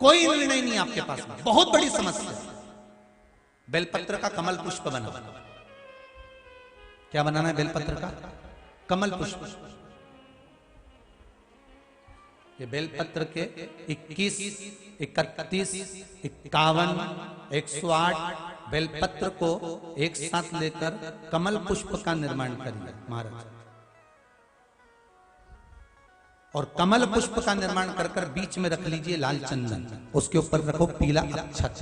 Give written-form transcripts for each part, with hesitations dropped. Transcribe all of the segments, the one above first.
कोई निर्णय नहीं आपके पास में, बहुत बड़ी समस्या। बेलपत्र का कमल पुष्प बना, क्या बनाना है? बेलपत्र का कमल पुष्प। ये बेलपत्र के 21, 31, 51, 108 बेलपत्र को एक साथ लेकर कमल पुष्प का निर्माण करिए महाराज। और कमल पुष्प का निर्माण कर कर बीच में रख लीजिए लाल चंदन, उसके ऊपर रखो पीला अक्षत,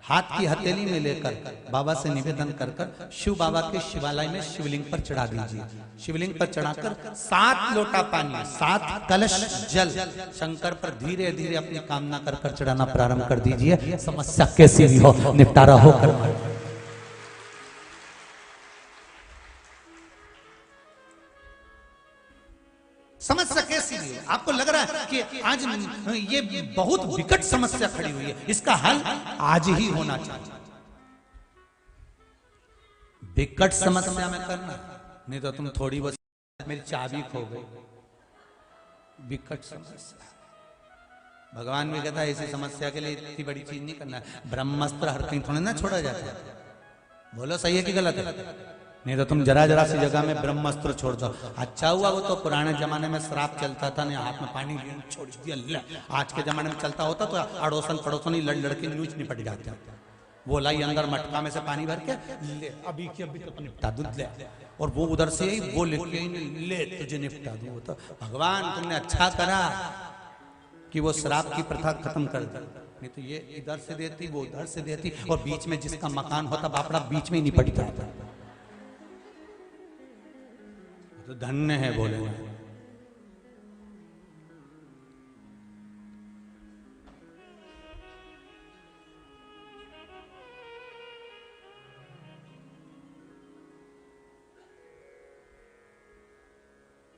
हाथ की हथेली में लेकर बाबा से निवेदन कर कर शिव बाबा के शिवालय में शिवलिंग पर चढ़ा दीजिए। शिवलिंग पर चढ़ाकर 7 लोटा पानी, 7 कलश जल शंकर पर धीरे धीरे अपनी कामना कर कर चढ़ाना प्रारंभ कर दीजिए। समस्या कैसी भी हो निपटारा होकर। समस्या कैसी भी है, आपको लग रहा है कि आज ये बहुत विकट समस्या खड़ी हुई है, इसका हल आज ही होना चाहिए। विकट समस्या में करना, नहीं तो तुम थोड़ी बहुत मेरी चाबी खो गई। विकट समस्या, भगवान भी कहता है ऐसी समस्या के लिए इतनी बड़ी चीज नहीं करना है। ब्रह्मास्त्र हर कहीं थोड़ा ना छोड़ा जाता है। बोलो सही है कि गलत है? नहीं तो तुम जरा जरा सी जगह में ब्रह्मास्त्र छोड़ दो। अच्छा हुआ वो तो पुराने जमाने में श्राप चलता था, नहीं हाथ में पानी छोड़ दिया। आज के जमाने में चलता होता तो अड़ोसन पड़ोसन ही लड़ लड़के न्यूज निपट जाते। वो लाई अंदर मटका में से पानी भर के ले, अभी की अभी तो निपटा दूं ले, और वो उधर से ही वो लेके ले तुझे निपटा दूं। तो भगवान तुमने अच्छा करा कि वो श्राप की प्रथा खत्म कर दी, नहीं तो ये इधर से देती वो उधर से देती, और बीच में जिसका मकान होता बापड़ा बीच में ही निपट जाता। तो धन्य है बोले।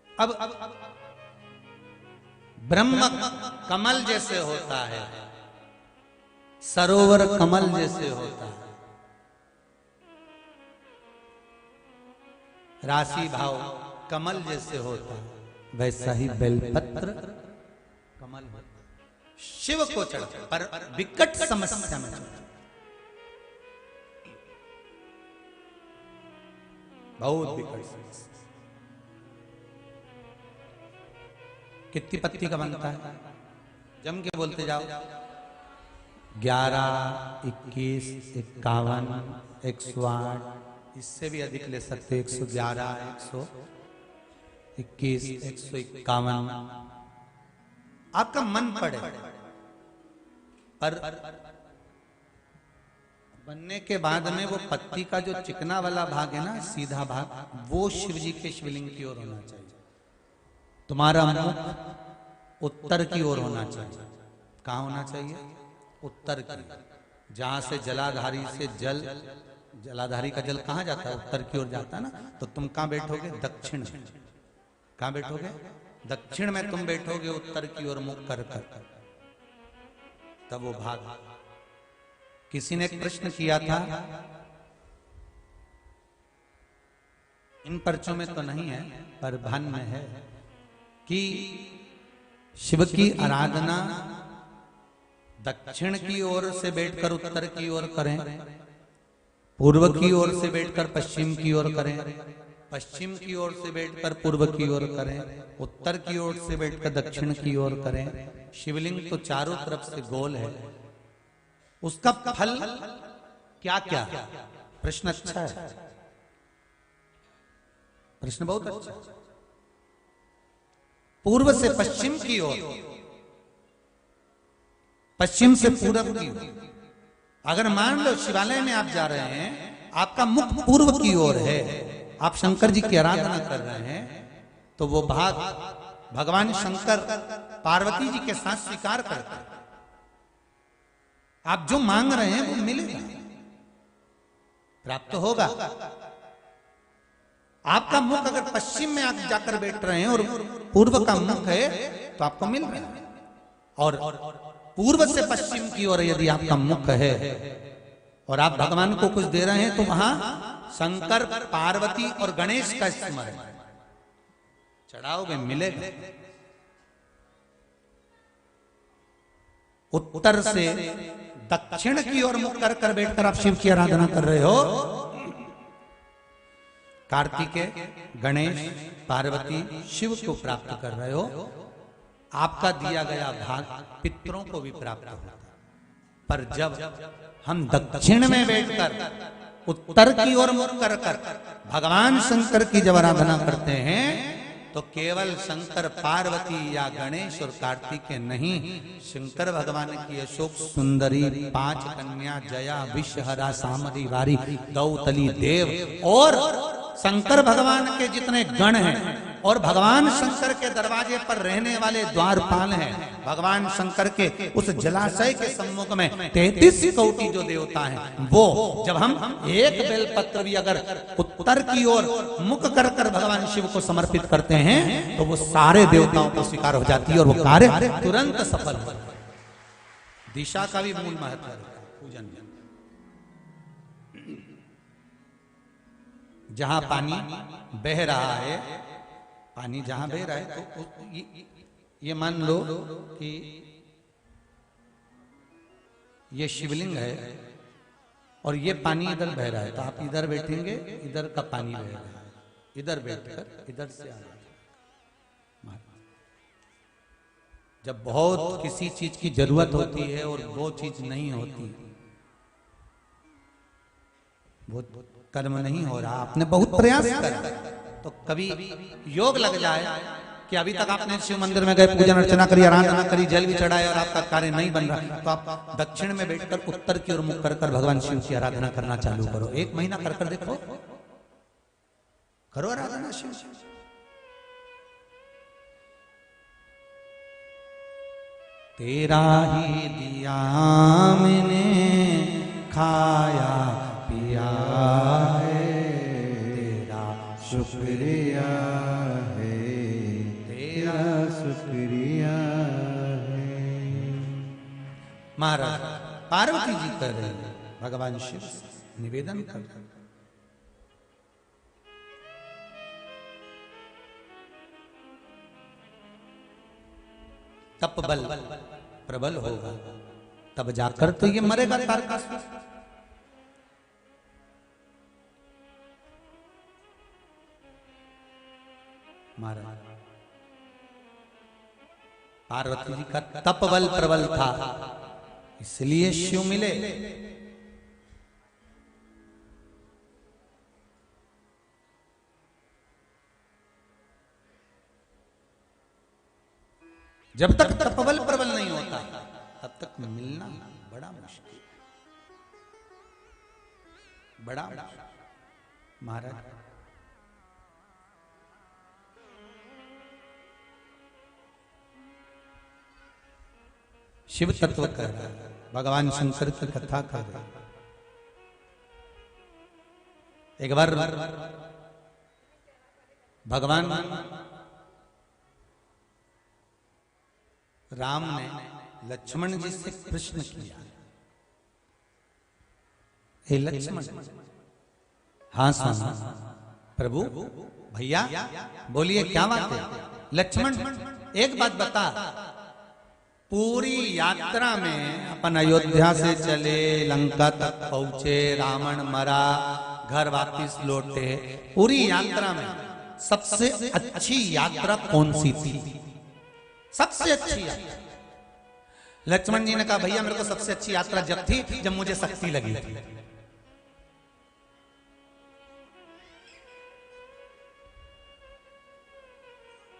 अब ब्रह्म कमल जैसे होता है, सरोवर कमल जैसे होता है, राशि भाव कमल जैसे होता है, वैसा ही बेलपत्र कमल शिव को चढ़ा, पर विकट समस्या में चढ़ा। बहुत विकट समस्या। कितनी पत्ती का बनता है? जम के बोलते जाओ। 11, 21, 51, 108, इससे भी अधिक ले सकते, 111, 121, 151, आपका मन पड़े। पर बनने के बाद में वो पत्ती का जो चिकना वाला भाग है ना, सीधा भाग, वो शिव जी के शिवलिंग की ओर होना चाहिए। तुम्हारा मुख उत्तर की ओर होना चाहिए। कहाँ होना चाहिए? उत्तर की। जहां से जलाधारी से जलाधारी का जल कहाँ जाता है? उत्तर की ओर जाता है ना। तो तुम कहाँ बैठोगे? दक्षिण में। कहाँ बैठोगे? दक्षिण में तुम बैठोगे, उत्तर की ओर मुख कर कर। तब वो भाग। किसी ने एक प्रश्न किया था, इन पर्चों में तो नहीं है पर भान में है, कि शिव की आराधना दक्षिण की ओर से बैठकर उत्तर की ओर करें, पूर्व की ओर से बैठकर पश्चिम की ओर करें, पश्चिम की ओर से बैठकर पूर्व की ओर करें, उत्तर की ओर से बैठकर दक्षिण की ओर करें। शिवलिंग तो चारों तरफ से गोल है, उसका फल क्या क्या? प्रश्न अच्छा है, प्रश्न बहुत अच्छा है। पूर्व से पश्चिम की ओर, पश्चिम से पूर्व की ओर। अगर मान लो शिवालय में आप जा रहे हैं, आपका मुख पूर्व की ओर है, आप शंकर जी की आराधना कर रहे हैं, तो वो भाग भगवान शंकर पार्वती जी के साथ स्वीकार करते हैं। आप जो मांग रहे हैं वो मिलेगा, प्राप्त होगा। आपका मुख अगर पश्चिम में आप जाकर बैठ रहे हैं और पूर्व का मुख है तो आपको मिल रहा है। और पूर्व से पश्चिम की ओर यदि आपका मुख है और आप भगवान को कुछ दे रहे हैं, तो वहां शंकर, पार्वती और गणेश का स्मरण चढ़ाओगे, मिलेगा। उत्तर से दक्षिण की ओर मुख कर कर बैठकर आप शिव की आराधना कर रहे हो। कार्तिकेय, गणेश, पार्वती, शिव को प्राप्त कर रहे हो। आपका दिया गया भाग पितरों को भी प्राप्त होता। पर जब हम दक्षिण में बैठकर उत्तर की ओर मुख कर कर भगवान शंकर की जब आराधना करते हैं तो केवल शंकर पार्वती या गणेश और कार्तिकेय नहीं, शंकर भगवान की अशोक सुंदरी, 5 कन्या, जया, विषहरा, सामरी, वारी, दौतली, देव और शंकर भगवान के जितने गण हैं और भगवान शंकर के दरवाजे पर रहने वाले द्वारपाल हैं, भगवान शंकर के उस जलाशय के सम्मुख में 33 कोटि जो देवता हैं, वो जब हम एक बेलपत्र भी अगर उत्तर की ओर मुख कर कर भगवान शिव को समर्पित करते हैं तो वो सारे देवताओं को स्वीकार हो जाती है और वो कार्य तुरंत सफल हो। दिशा का भी मूल महत्व है पूजन में। जहां पानी बह रहा है, पानी जहां बह रहा है तो ये मान लो कि ये शिवलिंग है और ये पानी इधर बह रहा है, तो आप इधर बैठेंगे, इधर का पानी बह रहा है, इधर बैठकर इधर से आ रहा है। जब बहुत किसी चीज की जरूरत होती है और वो चीज नहीं होती, वो कर्म नहीं हो रहा, आपने बहुत प्रयास करा, तो कभी योग लग जाए कि अभी तक आपने शिव मंदिर में गए, पूजन अर्चना करी, आराधना करी, जल भी चढ़ाए और आपका कार्य नहीं बन रहा, तो आप दक्षिण में बैठकर उत्तर की ओर मुख कर कर भगवान शिव की आराधना करना चालू करो। 1 महीना कर कर देखो, करो आराधना शिव। तेरा ही दिया मैंने खाया पिया है, तेरा शुक्रिया है, तेरा शुक्रिया है। महाराज पार्वती जी कर रहे हैं, भगवान शिव से निवेदन कर रहे हैं। तप बल प्रबल होगा तब जाकर तो ये मरेगा तारकासुर। महाराज पार्वती जी का तप बल प्रबल था, इसलिए शिव मिले। जब तक तपबल प्रबल नहीं होता तब तक मिलना बड़ा मुश्किल, बड़ा मुश्किल। महाराज शिव तत्व कर रहा है, भगवान शंकर की कथा कर रहा है। एक बार भगवान राम ने लक्ष्मण जी से प्रश्न किया, हे लक्ष्मण। हाँ स्वामी। प्रभु भैया बोलिए क्या बात है। लक्ष्मण एक बात बता, पूरी यात्रा में अपन अयोध्या से चले, लंका तक पहुंचे, रावण मरा, घर वापिस लौटे, पूरी यात्रा में सबसे अच्छी यात्रा कौन सी थी? सबसे अच्छी यात्रा। लक्ष्मण जी ने कहा भैया मेरे को सबसे अच्छी यात्रा जब थी जब मुझे शक्ति लगी थी।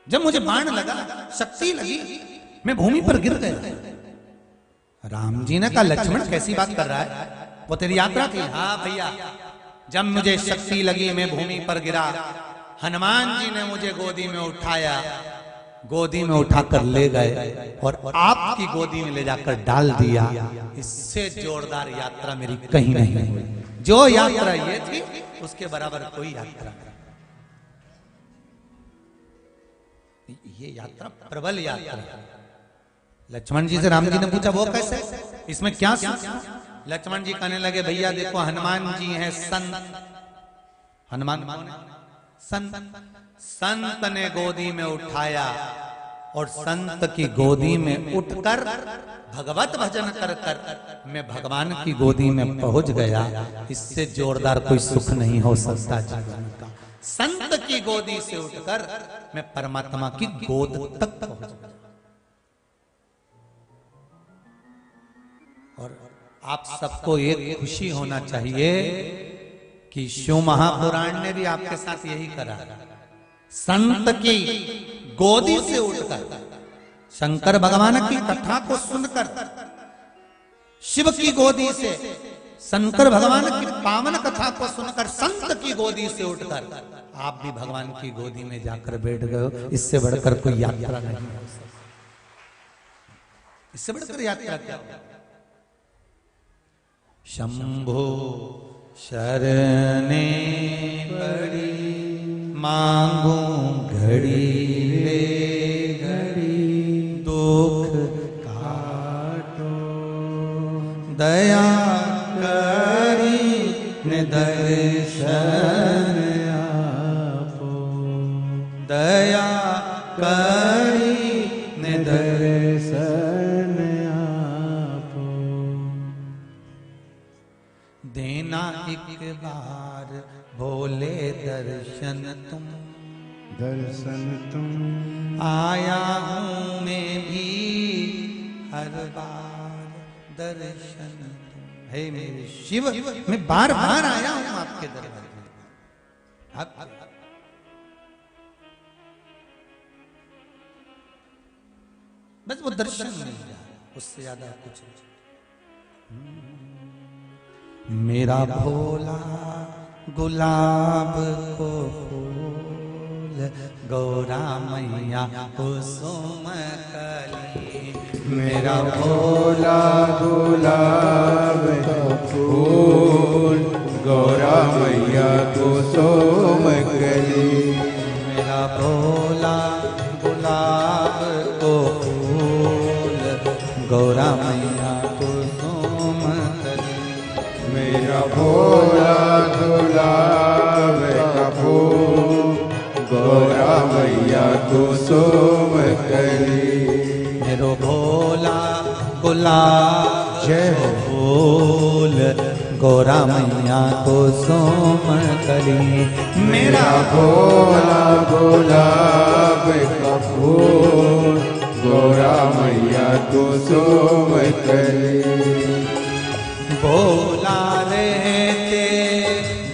जब मुझे बाण लगा, शक्ति लगी, मैं भूमि पर गिर गया। राम जी ने कहा लक्ष्मण कैसी बात कर रहा है, वो तेरी यात्रा थी? हाँ भैया, जब मुझे शक्ति लगी मैं भूमि पर गिरा, हनुमान जी ने मुझे गोदी में उठाया, गोदी में उठाकर ले गए और आपकी गोदी में ले जाकर डाल दिया। इससे जोरदार यात्रा मेरी कहीं नहीं हुई। जो यात्रा ये थी उसके बराबर कोई यात्रा नहीं। ये यात्रा प्रबल यात्रा। लक्ष्मण जी से राम जी ने पूछा वो कैसे, इसमें क्या सीखा? लक्ष्मण जी कहने लगे भैया देखो हनुमान जी हैं संत, हनुमान संत, संत ने गोदी में उठाया और संत की गोदी में उठकर भगवत भजन कर कर मैं भगवान की गोदी में पहुंच गया, इससे जोरदार कोई सुख नहीं हो सकता जीवन का। संत की गोदी से उठकर मैं परमात्मा की गोद तक पहुंच गया। और आप सबको एक खुशी होना चाहिए कि शिव महापुराण ने भी आपके साथ यही करा। संत की गोदी से उठकर शंकर भगवान की कथा को सुनकर, शिव की गोदी से शंकर भगवान की पावन कथा को सुनकर, संत की गोदी से उठकर आप भी भगवान की गोदी में जाकर बैठ गए हो। इससे बढ़कर कोई यात्रा नहीं हो सकती। इससे बढ़कर यात्रा क्या? शंभो शरणे पड़ी मांगू घड़ी रे घड़ी, दुख काटो दया करी ने दर्शन आपो, दया करी ने दर्शन आपो। देना एक बार भोले दर्शन तुम, दर्शन तुम आया हूं मैं भी हर बार दर्शन तुम। हे मेरे शिव, मैं बार बार आया हूं आपके दरबार में। आप बस वो दर्शन मिल जाए, उससे ज्यादा कुछ नहीं। मेरा भोला गुलाब को फूल, गौरा मैया कुसुम कली। मेरा भोला गुलाब का फूल, गौरा मैया कुसुम कली। मेरा भोला गुलाब को फूल, गौरा मैया कुसुम कली। मेरा भोला गुलाब का फूल, गौरा मैया कुसुम कली। मेरो भोला गुलाब जय हो फूल, गौरा मैया कुसुम कली। मेरा भोला गुलाब का फूल, गौरा मैया कुसुम कली। भोला रहते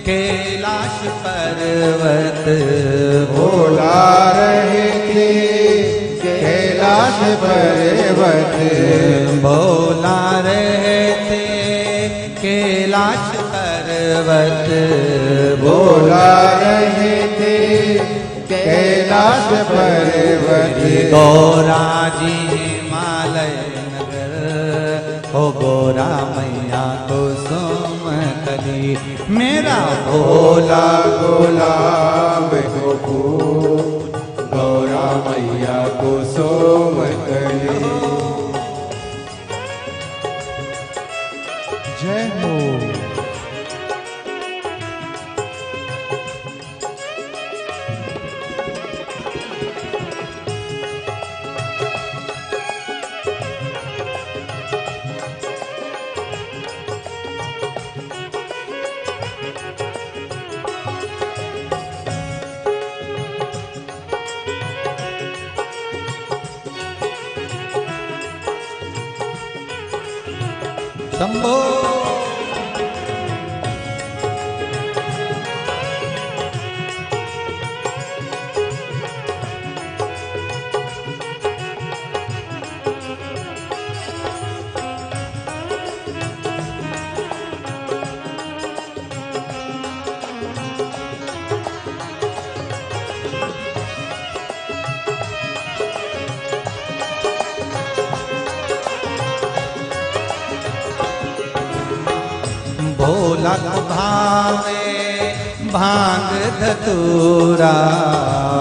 कैलाश पर्वत, भोला रहते कैलाश पर्वत। भोला रहते कैलाश पर्वत। भोला रहते कैलाश पर्वत। गौरा जी हिमालय नगर, हो गौरा मैया कुसुम कली। मेरा भोला गुलाब को फूल, गौरा मैया कुसुम कली। जय हो। शंभो भोला को भावे भांग धतूरा।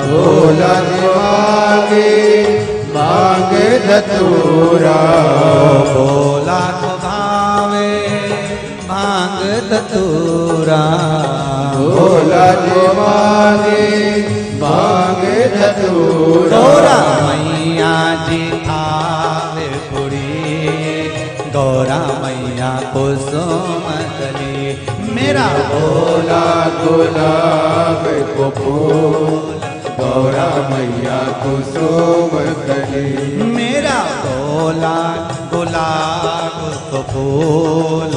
भोला भागे भांग धतूरा। भोला को भावे भांग धतूरा। भोला भागे भांग धतूरा। गौरा मैया गौरा मैया कुसुम कली। मेरा भोला गुलाब को फूल गौरा मैया कुसुम कली। मेरा भोला गुलाब को फूल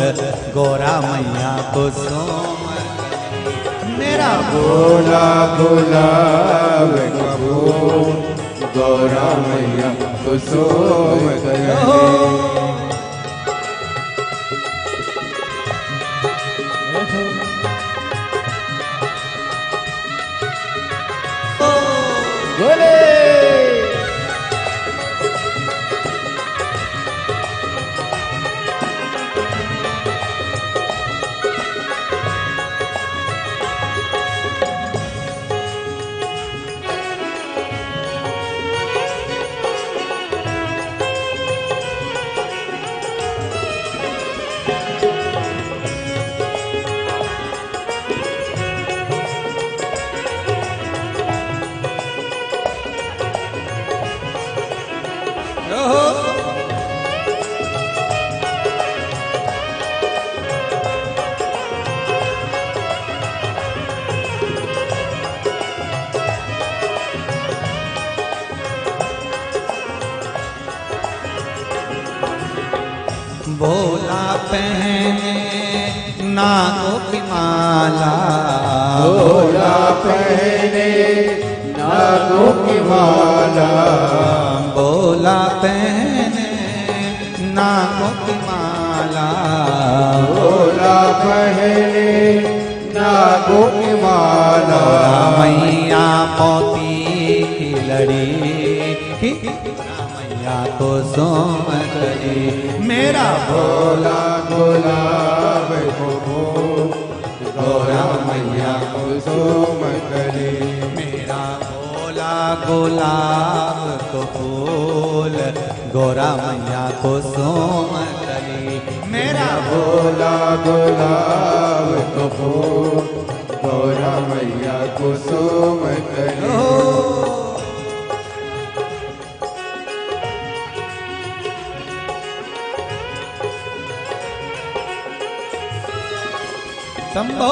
गौरा मैया कुसुम कली। मेरा भोला गुलाब का फूल गौरा मैया कुसुम कली। बोले भोला पहने नागों की माला। भोला पहने नागों की माला। भोला पहने नागों की माला। भोला पहने नागों की माला। मैया मोती की लड़ी मैया कुसुम कली। मेरा भोला गुलाब को फूल गौरा मैया कुसुम कली। मेरा भोला गुलाब को फूल गौरा मैया कुसुम कली। मेरा भोला गुलाब को फूल गौरा मैया कुसुम कली। शंभो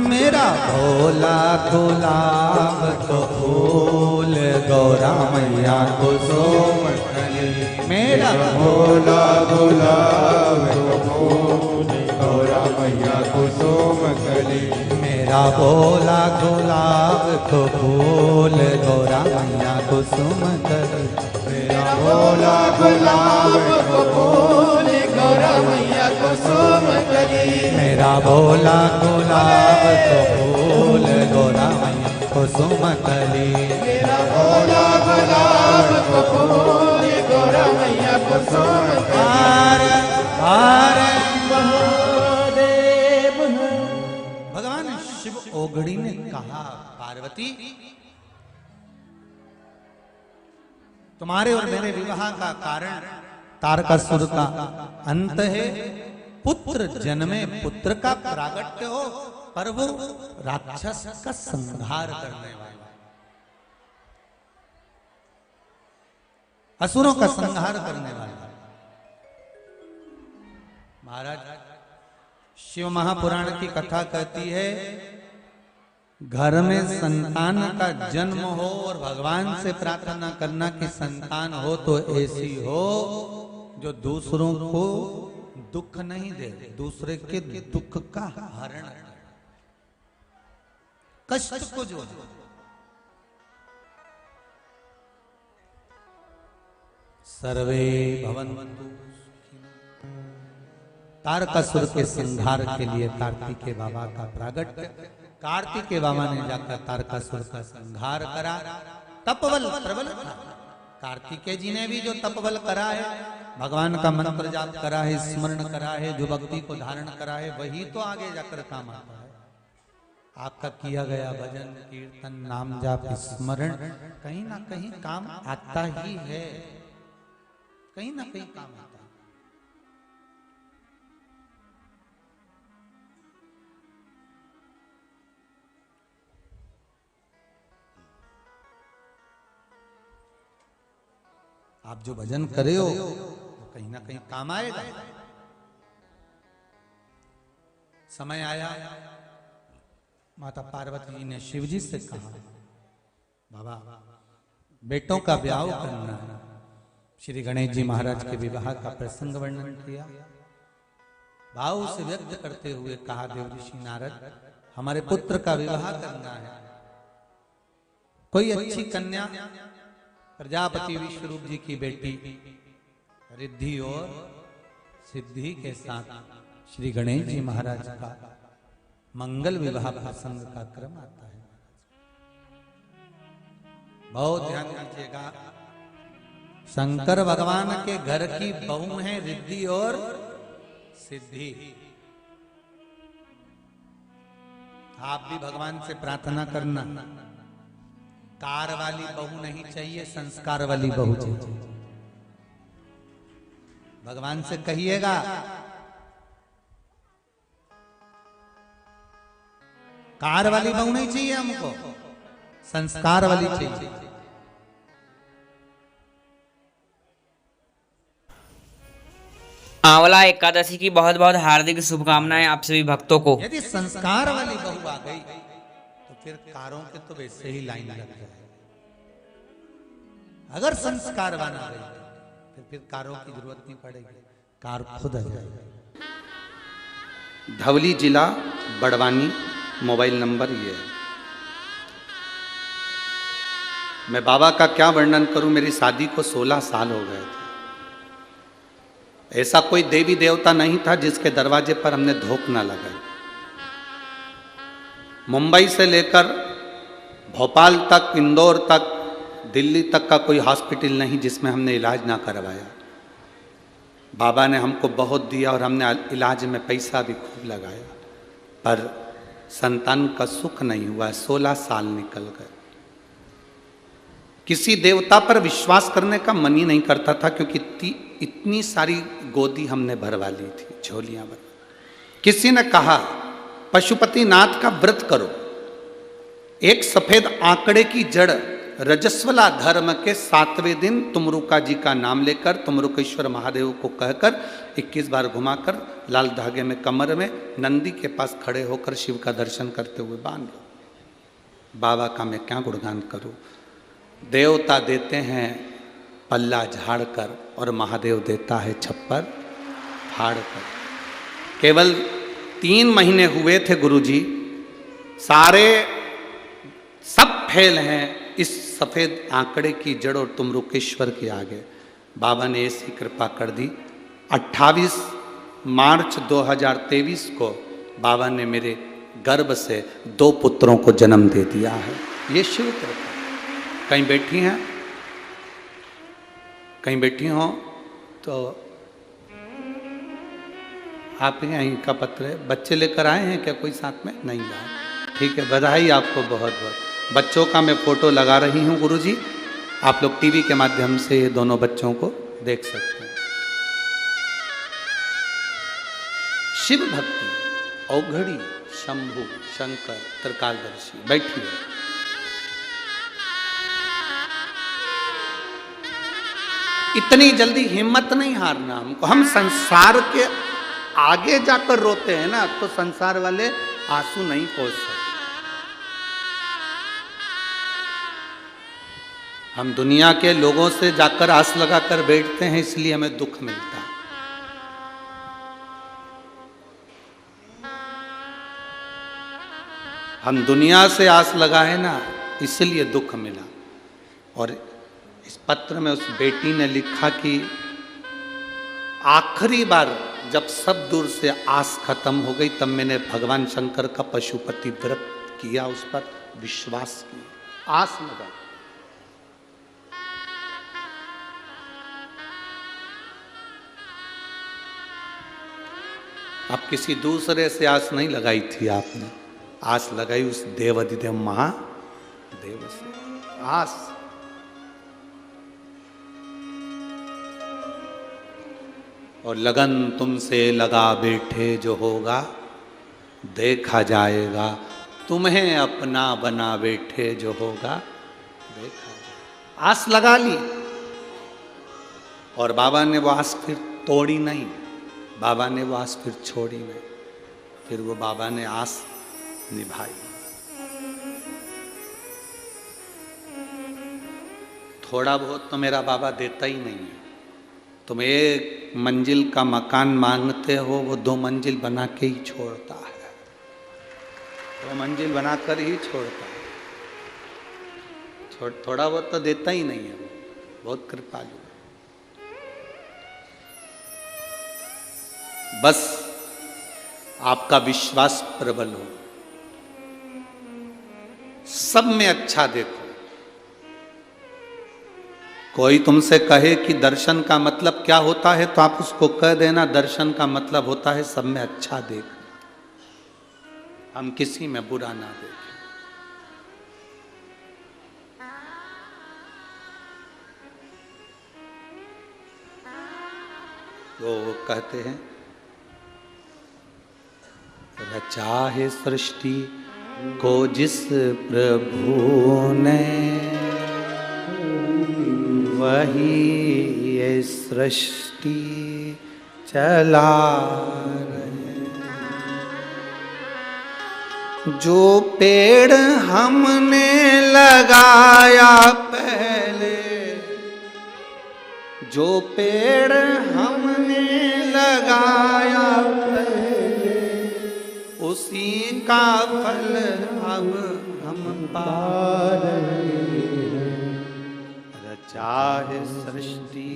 मेरा भोला गुलाब को फूल गौरा मैया कुसुम कली। मेरा भोला गुलाब को फूल गौरा मैया कुसुम कली। मेरा भोला गुलाब को फूल गौरा मैया कुसुम कली। मेरा भोला गुलाब को फूल गौरा मैया कुसुम कली। मेरा भोला गुलाब को फूल गौरा मैया कुसुम कली। मेरा भोला गुलाब को फूल गौरा मैया कुसुम कली। भगवान शिव ओगड़ी ने कहा, पार्वती तुम्हारे और मेरे विवाह का कारण तारकासुर का अंत है। पुत्र जन्मे पुत्र का प्रागट्य हो, पर वो राक्षस का संहार करने वाला, असुरों का संहार करने वाला। महाराज शिव महापुराण की कथा कहती है, घर में संतान का जन्म हो और भगवान से प्रार्थना करना कि संतान हो तो ऐसी हो जो दूसरों को दुख नहीं दे, दूसरे के दुख का हरण करे, कष्ट को जो सर्वे भवन्तु सुखिनः। तारकासुर के संहार के लिए कार्तिकेय बाबा का प्रागट्य। कार्तिकेय बाबा ने जाकर तारकासुर का संहार करा। तपबल प्रबल था। कार्तिकेय जी ने भी जो तपबल करा है, भगवान का मंत्र जाप करा है, स्मरण करा है, जो भक्ति को धारण करा है, वही तो आगे जाकर काम आता है। आपका किया गया भजन कीर्तन नाम जाप स्मरण कहीं ना कहीं काम आता ही है, कहीं ना कहीं काम आता है। आप जो भजन करे हो वो कहीं ना कहीं काम आएगा। समय आया, माता पार्वती जी ने शिव जी से कहा, बाबा बेटों का ब्याह करना है। श्री गणेश जी महाराज के विवाह का प्रसंग वर्णन किया। भाव से व्यक्त करते हुए कहा, देव ऋषि नारद हमारे पुत्र का विवाह करना है। कोई अच्छी कन्या प्रजापति विश्वरूप जी की बेटी रिद्धि और सिद्धि के साथ श्री गणेश जी महाराज का मंगल विवाह प्रसंग का क्रम आता है। बहुत ध्यान दीजिएगा, शंकर भगवान के घर की बहू है रिद्धि और सिद्धि। आप भी भगवान से प्रार्थना करना, कार वाली बहू नहीं चाहिए, संस्कार वाली बहू चाहिए। भगवान से कहिएगा, कार वाली बहू नहीं चाहिए हमको, संस्कार वाली चाहिए। आंवला एकादशी की बहुत बहुत हार्दिक शुभकामनाएं आप सभी भक्तों को। यदि संस्कार वाली बहू आ गई तो फिर कारों के तो वैसे ही लाइन लग जाए। अगर संस्कार बना गई तो फिर कारों की जरूरत नहीं पड़ेगी, कार खुद आ जाएगी। धवली जिला बड़वानी, मोबाइल नंबर ये है। मैं बाबा का क्या वर्णन करूं, मेरी शादी को 16 साल हो गए थे। ऐसा कोई देवी देवता नहीं था जिसके दरवाजे पर हमने धोख ना लगाई। मुंबई से लेकर भोपाल तक, इंदौर तक, दिल्ली तक का कोई हॉस्पिटल नहीं जिसमें हमने इलाज ना करवाया। बाबा ने हमको बहुत दिया और हमने इलाज में पैसा भी खूब लगाया, पर संतान का सुख नहीं हुआ। 16 साल निकल गए। किसी देवता पर विश्वास करने का मन ही नहीं करता था, क्योंकि इतनी सारी गोदी हमने भरवा ली थी, झोलियां भर। किसी ने कहा पशुपतिनाथ का व्रत करो। एक सफेद आंकड़े की जड़ रजस्वला धर्म के 7वें दिन तुमरुका जी का नाम लेकर, तुमरुकेश्वर महादेव को कहकर 21 बार घुमाकर लाल धागे में कमर में नंदी के पास खड़े होकर शिव का दर्शन करते हुए बांध लो। बाबा का मैं क्या गुणगान करूं। देवता देते हैं पल्ला झाड़ कर और महादेव देता है छप्पर फाड़ कर। केवल 3 महीने हुए थे गुरुजी, सारे सब फेल हैं इस सफेद आंकड़े की जड़ और तुमरुकेश्वर के आगे। बाबा ने ऐसी कृपा कर दी। 28 मार्च 2023 को बाबा ने मेरे गर्भ से 2 पुत्रों को जन्म दे दिया है। ये शिव कृपा। कहीं बैठी हैं, कहीं बैठी हो तो आप यहीं का पत्र है। बच्चे लेकर आए हैं क्या कोई साथ में? नहीं लाए। ठीक है, बधाई आपको बहुत बहुत। बच्चों का मैं फोटो लगा रही हूँ गुरुजी, आप लोग टीवी के माध्यम से ये दोनों बच्चों को देख सकते हैं। शिव भक्ति औघड़ी शंभु शंकर त्रिकालदर्शी। बैठिए। इतनी जल्दी हिम्मत नहीं हारना हमको। हम संसार के आगे जाकर रोते हैं ना, तो संसार वाले आंसू नहीं पोंछ सकते। हम दुनिया के लोगों से जाकर आस लगाकर बैठते हैं, इसलिए हमें दुख मिलता है। हम दुनिया से आस लगाए ना, इसलिए दुख मिला। और इस पत्र में उस बेटी ने लिखा कि आखिरी बार जब सब दूर से आस खत्म हो गई तब मैंने भगवान शंकर का पशुपति व्रत किया, उस पर विश्वास किया, आस लगा। अब किसी दूसरे से आस नहीं लगाई थी आपने, आस लगाई उस देवाधिदेव महादेव से। आस और लगन तुमसे लगा बैठे जो होगा देखा जाएगा, तुम्हें अपना बना बैठे जो होगा देखा जाएगा। आस लगा ली और बाबा ने वो आस फिर तोड़ी नहीं, बाबा ने वो आस फिर छोड़ी नहीं, फिर वो बाबा ने आस निभाई। थोड़ा बहुत तो मेरा बाबा देता ही नहीं है। तुम एक मंजिल का मकान मांगते हो, वो 2 मंजिल बना के ही छोड़ता है, 2 मंजिल बनाकर ही छोड़ता है। थोड़ा बहुत तो देता ही नहीं है, वो बहुत कृपालु। बस आपका विश्वास प्रबल हो, सब में अच्छा देखो। कोई तुमसे कहे कि दर्शन का मतलब क्या होता है, तो आप उसको कह देना दर्शन का मतलब होता है सब में अच्छा देखना, हम किसी में बुरा ना देखें। वो कहते हैं रचा है सृष्टि को जिस प्रभु ने, वही ये सृष्टि चला रहे। जो पेड़ हमने लगाया पहले, जो पेड़ हमने लगाया पहले, उसी का फल अब हम पा रहे हैं। रचा है सृष्टि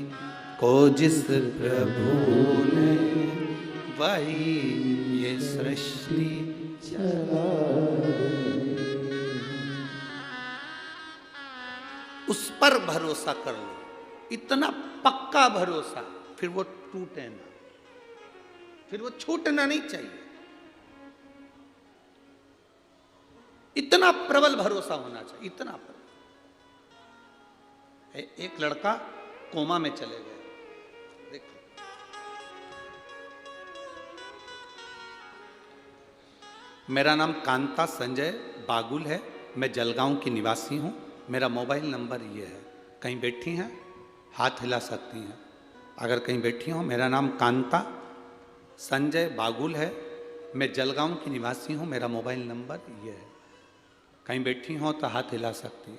को जिस प्रभु ने, वही ये सृष्टि चला रहे। उस पर भरोसा कर लो, इतना पक्का भरोसा, फिर वो टूटे ना, फिर वो छूटना नहीं चाहिए। इतना प्रबल भरोसा होना चाहिए, इतना प्रबल। एक लड़का कोमा में चले गए, देखो मेरा नाम कांता संजय बागुल है, मैं जलगांव की निवासी हूं, मेरा मोबाइल नंबर ये है। कहीं बैठी हैं हाथ हिला सकती हैं, अगर कहीं बैठी हो। मेरा नाम कांता संजय बागुल है, मैं जलगांव की निवासी हूं, मेरा मोबाइल नंबर ये है। कहीं बैठी हो तो हाथ हिला सकती हैं,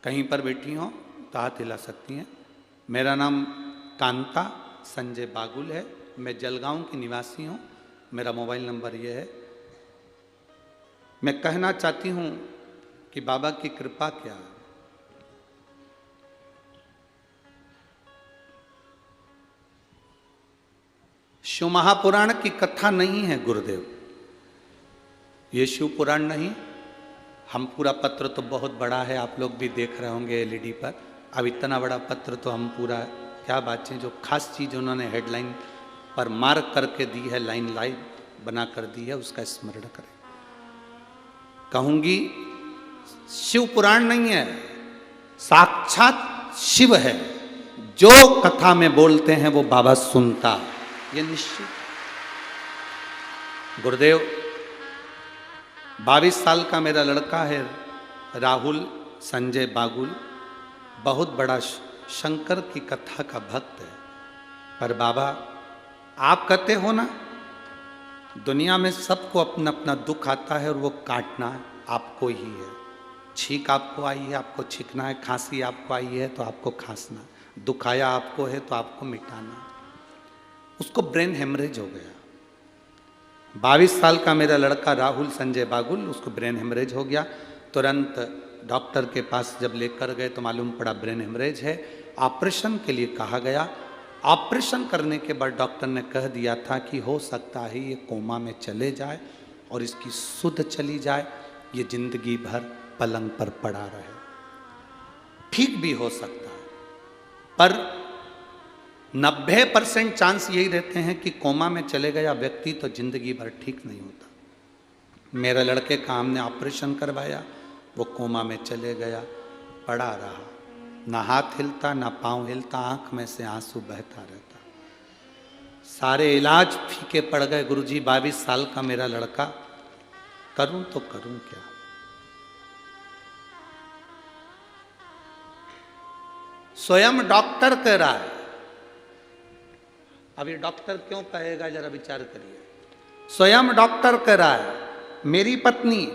कहीं पर बैठी हो तो हाथ हिला सकती हैं। मेरा नाम कांता संजय बागुल है, मैं जलगांव की निवासी हूं, मेरा मोबाइल नंबर ये है। मैं कहना चाहती हूं कि बाबा की कृपा क्या है। शिव महापुराण की कथा नहीं है गुरुदेव, ये शिव पुराण नहीं। हम पूरा पत्र तो बहुत बड़ा है, आप लोग भी देख रहे होंगे एलईडी पर। अब इतना बड़ा पत्र तो हम पूरा, क्या बात है, जो खास चीज़ उन्होंने हेडलाइन पर मार्क करके दी है, लाइन लाइव बना कर दी है, उसका स्मरण करें। कहूंगी शिव पुराण नहीं है, साक्षात शिव है। जो कथा में बोलते हैं वो बाबा सुनता है, ये निश्चित। गुरुदेव 22 साल का मेरा लड़का है राहुल संजय बागुल, बहुत बड़ा शंकर की कथा का भक्त है। पर बाबा आप कहते हो ना, दुनिया में सबको अपना अपना दुख आता है और वो काटना आपको ही है। छींक आपको आई है, आपको छींकना है। खांसी आपको आई है तो आपको खांसना, दुख आया आपको है तो आपको मिटाना। उसको ब्रेन हेमरेज हो गया। 22 साल का मेरा लड़का राहुल संजय बागुल, उसको ब्रेन हेमरेज हो गया। तुरंत डॉक्टर के पास जब लेकर गए तो मालूम पड़ा ब्रेन हेमरेज है। ऑपरेशन के लिए कहा गया। ऑपरेशन करने के बाद डॉक्टर ने कह दिया था कि हो सकता है ये कोमा में चले जाए और इसकी सुध चली जाए, ये जिंदगी भर पलंग पर पड़ा रहे। ठीक भी हो सकता है, पर 90% चांस यही रहते हैं कि कोमा में चले गया व्यक्ति तो जिंदगी भर ठीक नहीं होता। मेरे लड़के का हमने ऑपरेशन करवाया, वो कोमा में चले गया, पड़ा रहा, ना हाथ हिलता ना पांव हिलता, आंख में से आंसू बहता रहता। सारे इलाज फीके पड़ गए। गुरुजी 22 साल का मेरा लड़का, करूं तो करूं क्या। स्वयं डॉक्टर कह रहा है। अब ये डॉक्टर क्यों कहेगा, जरा विचार करिए। स्वयं डॉक्टर कह रहा है, मेरी पत्नी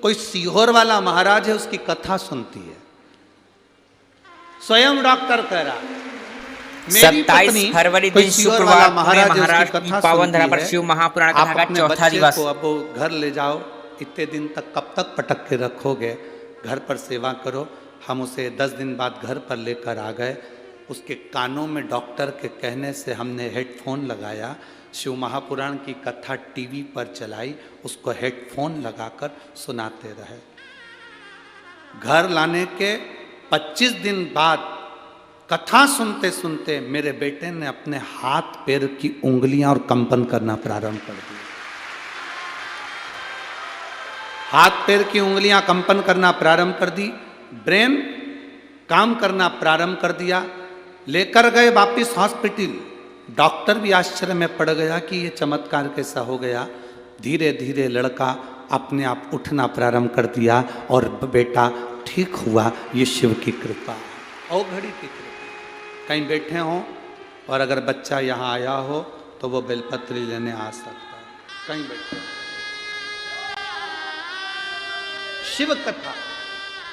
कोई सीहोर वाला महाराज है उसकी कथा सुनती है। स्वयं डॉक्टर कह रहा है, मेरी 27 फरवरी दिन शुक्रवार में महाराष्ट्र की पावन धरा पर शिव महापुराण कथा का चौथा दिवस। अब वो घर ले जाओ, इतने दिन तक कब तक पटक के रखोगे, घर पर सेवा करो। हम उसे 10 दिन बाद घर पर लेकर आ गए। उसके कानों में डॉक्टर के कहने से हमने हेडफोन लगाया, शिव महापुराण की कथा टीवी पर चलाई, उसको हेडफोन लगाकर सुनाते रहे। घर लाने के 25 दिन बाद कथा सुनते सुनते मेरे बेटे ने अपने हाथ पैर की उंगलियां और कंपन करना प्रारंभ कर दिया। हाथ पैर की उंगलियां कंपन करना प्रारंभ कर दी, ब्रेन काम करना प्रारंभ कर दिया। लेकर गए वापिस हॉस्पिटल। डॉक्टर भी आश्चर्य में पड़ गया कि ये चमत्कार कैसा हो गया। धीरे धीरे लड़का अपने आप उठना प्रारंभ कर दिया और बेटा ठीक हुआ। ये शिव की कृपा, औघड़ी की कृपा। कहीं बैठे हो और अगर बच्चा यहाँ आया हो तो वो बेलपत्री लेने आ सकता है। कहीं बैठे शिव कथा,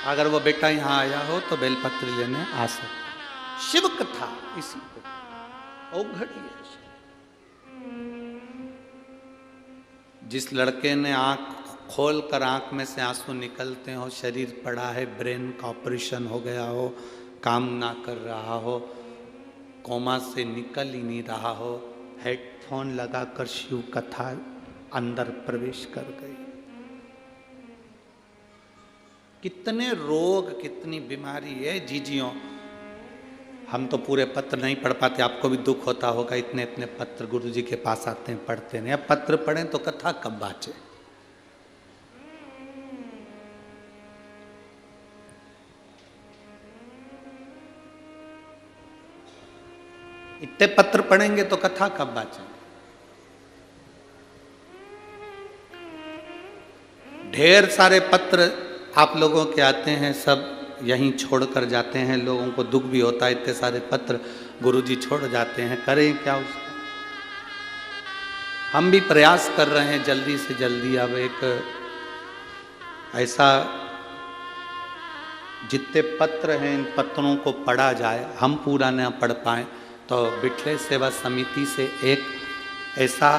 अगर वो बेटा यहाँ आया हो तो बेलपत्री लेने आ सकता है। शिव कथा इसी को औघड़ी है। जिस लड़के ने आंख खोल कर आंख में से आंसू निकलते हो, शरीर पड़ा है, ब्रेन का ऑपरेशन हो गया हो, काम ना कर रहा हो, कोमा से निकल ही नहीं रहा हो, हेडफोन लगाकर शिव कथा अंदर प्रवेश कर गई। कितने रोग, कितनी बीमारी है जीजियों। हम तो पूरे पत्र नहीं पढ़ पाते, आपको भी दुख होता होगा। इतने इतने पत्र गुरुजी के पास आते हैं, पढ़ते नहीं। अब पत्र पढ़ें तो कथा कब बाँचे। इतने पत्र पढ़ेंगे तो कथा कब बाँचे। ढेर सारे पत्र आप लोगों के आते हैं, सब यहीं छोड़कर जाते हैं। लोगों को दुख भी होता है, इतने सारे पत्र गुरुजी छोड़ जाते हैं, करें क्या उसका। हम भी प्रयास कर रहे हैं जल्दी से जल्दी। अब एक ऐसा जितने पत्र हैं इन पत्रों को पढ़ा जाए। हम पूरा न पढ़ पाए तो बिठले सेवा समिति से एक ऐसा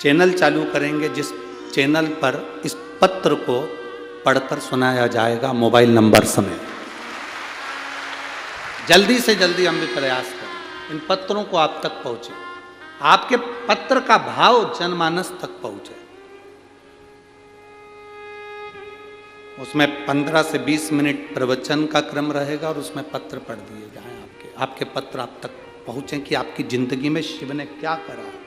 चैनल चालू करेंगे जिस चैनल पर इस पत्र को पढ़कर सुनाया जाएगा मोबाइल नंबर समेत। जल्दी से जल्दी हम भी प्रयास करें इन पत्रों को आप तक पहुंचे, आपके पत्र का भाव जनमानस तक पहुंचे। उसमें 15 से 20 मिनट प्रवचन का क्रम रहेगा और उसमें पत्र पढ़ दिए जाएं। आपके पत्र आप तक पहुंचे कि आपकी जिंदगी में शिव ने क्या करा है।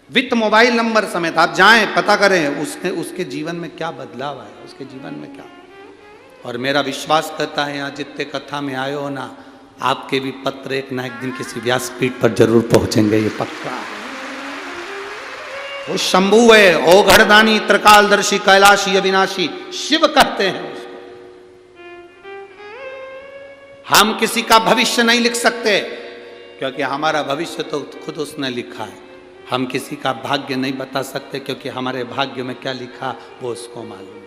विथ मोबाइल नंबर समेत आप जाएं, पता करें उसके जीवन में क्या बदलाव आया, उसके जीवन में क्या। और मेरा विश्वास करता है यहाँ जितने कथा में आए हो ना, आपके भी पत्र एक ना एक दिन किसी व्यासपीठ पर जरूर पहुंचेंगे, ये पक्का है। वो शंभु है, ओघड़दानी, त्रिकालदर्शी, कैलाशी, अविनाशी, शिव कहते हैं उसको। हम किसी का भविष्य नहीं लिख सकते क्योंकि हमारा भविष्य तो खुद उसने लिखा है। हम किसी का भाग्य नहीं बता सकते क्योंकि हमारे भाग्य में क्या लिखा वो उसको मालूम है।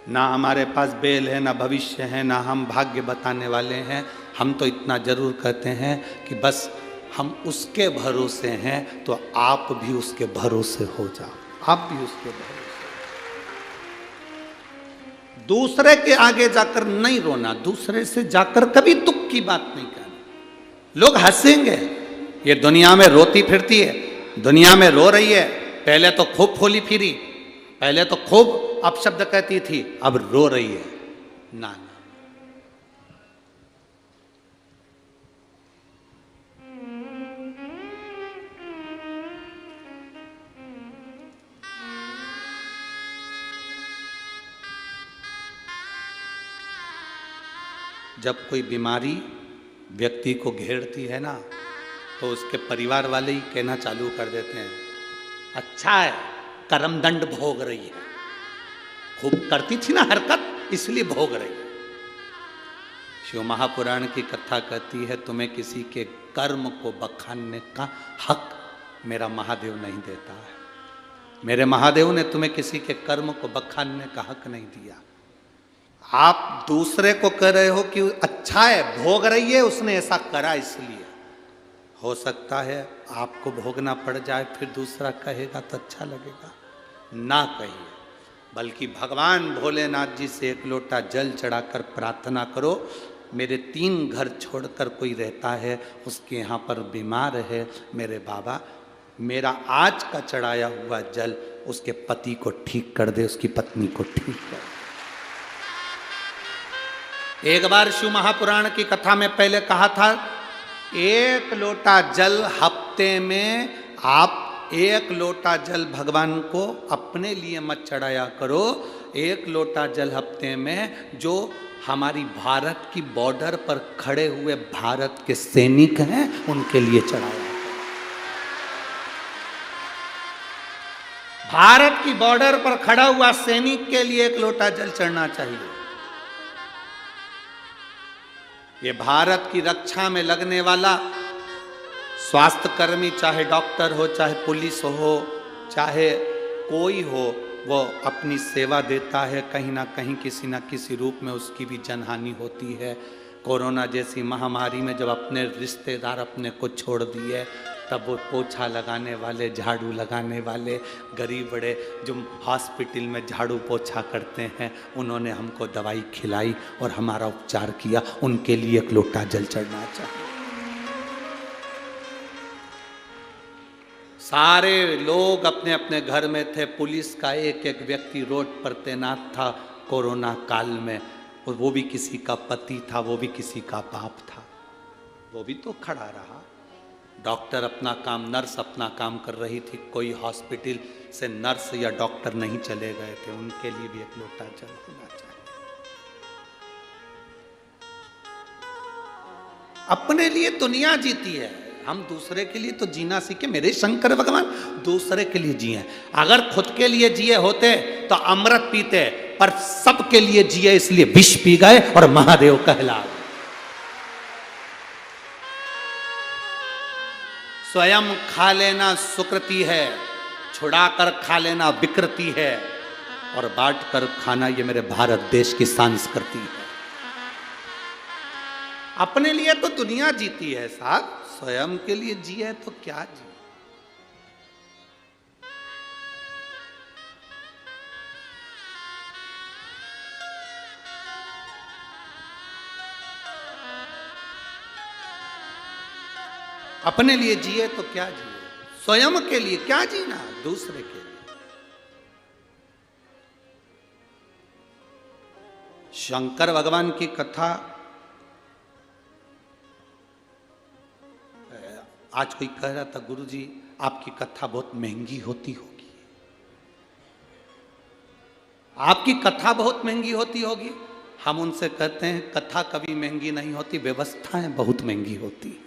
ना हमारे पास बेल है, ना भविष्य है, ना हम भाग्य बताने वाले हैं। हम तो इतना जरूर कहते हैं कि बस हम उसके भरोसे हैं, तो आप भी उसके भरोसे हो जाओ। आप भी उसके भरोसे। दूसरे के आगे जाकर नहीं रोना, दूसरे से जाकर कभी दुख की बात नहीं करना। लोग हंसेंगे, ये दुनिया में रोती फिरती है, दुनिया में रो रही है, पहले तो खूब फूली फिरी, पहले तो खूब अपशब्द कहती थी, अब रो रही है। ना, जब कोई बीमारी व्यक्ति को घेरती है ना, तो उसके परिवार वाले ही कहना चालू कर देते हैं, अच्छा है कर्मदंड भोग रही है, खूब करती थी ना हरकत इसलिए भोग रही है। शिव महापुराण की कथा कहती है, तुम्हें किसी के कर्म को बखानने का हक मेरा महादेव नहीं देता है। मेरे महादेव ने तुम्हें किसी के कर्म को बखानने का हक नहीं दिया। आप दूसरे को कह रहे हो कि अच्छा है, भोग रही है, उसने ऐसा करा इसलिए। हो सकता है आपको भोगना पड़ जाए, फिर दूसरा कहेगा तो अच्छा लगेगा। ना कहिए, बल्कि भगवान भोलेनाथ जी से एक लोटा जल चढ़ाकर प्रार्थना करो, मेरे 3 घर छोड़कर कोई रहता है, उसके यहाँ पर बीमार है, मेरे बाबा मेरा आज का चढ़ाया हुआ जल उसके पति को ठीक कर दे, उसकी पत्नी को ठीक कर दे। एक बार शिव महापुराण की कथा में पहले कहा था, 1 लोटा जल हफ्ते में आप 1 लोटा जल भगवान को अपने लिए मत चढ़ाया करो, 1 लोटा जल हफ्ते में जो हमारी भारत की बॉर्डर पर खड़े हुए भारत के सैनिक हैं उनके लिए चढ़ाया। भारत की बॉर्डर पर खड़ा हुआ सैनिक के लिए 1 लोटा जल चढ़ना चाहिए। ये भारत की रक्षा में लगने वाला स्वास्थ्य कर्मी, चाहे डॉक्टर हो, चाहे पुलिस हो, चाहे कोई हो, वो अपनी सेवा देता है। कहीं ना कहीं किसी ना किसी रूप में उसकी भी जनहानि होती है। कोरोना जैसी महामारी में जब अपने रिश्तेदार अपने को छोड़ दिए, तब वो पोछा लगाने वाले, झाड़ू लगाने वाले, गरीब बड़े जो हॉस्पिटल में झाड़ू पोछा करते हैं, उन्होंने हमको दवाई खिलाई और हमारा उपचार किया, उनके लिए 1 लोटा जल चढ़ना चाहिए। सारे लोग अपने अपने घर में थे, पुलिस का एक व्यक्ति रोड पर तैनात था कोरोना काल में, और वो भी किसी का पति था, वो भी किसी का बाप था, वो भी तो खड़ा रहा। डॉक्टर अपना काम, नर्स अपना काम कर रही थी, कोई हॉस्पिटल से नर्स या डॉक्टर नहीं चले गए थे, उनके लिए भी 1 लोटा जल होना चाहिए। अपने लिए दुनिया जीती है, हम दूसरे के लिए तो जीना सीखे। मेरे शंकर भगवान दूसरे के लिए जिए। अगर खुद के लिए जिए होते तो अमृत पीते, पर सबके लिए जिए इसलिए विष पी गए और महादेव कहला गए। स्वयं खा लेना सुकृति है, छुड़ाकर खा लेना विकृति है, और बांट कर खाना ये मेरे भारत देश की संस्कृति है। अपने लिए तो दुनिया जीती है साहब, स्वयं के लिए जिए तो क्या जी। अपने लिए जिए तो क्या जिए, स्वयं के लिए क्या जीना, दूसरे के लिए। शंकर भगवान की कथा, आज कोई कह रहा था, गुरुजी आपकी कथा बहुत महंगी होती होगी, आपकी कथा बहुत महंगी होती होगी। हम उनसे कहते हैं कथा कभी महंगी नहीं होती, व्यवस्थाएं बहुत महंगी होती है।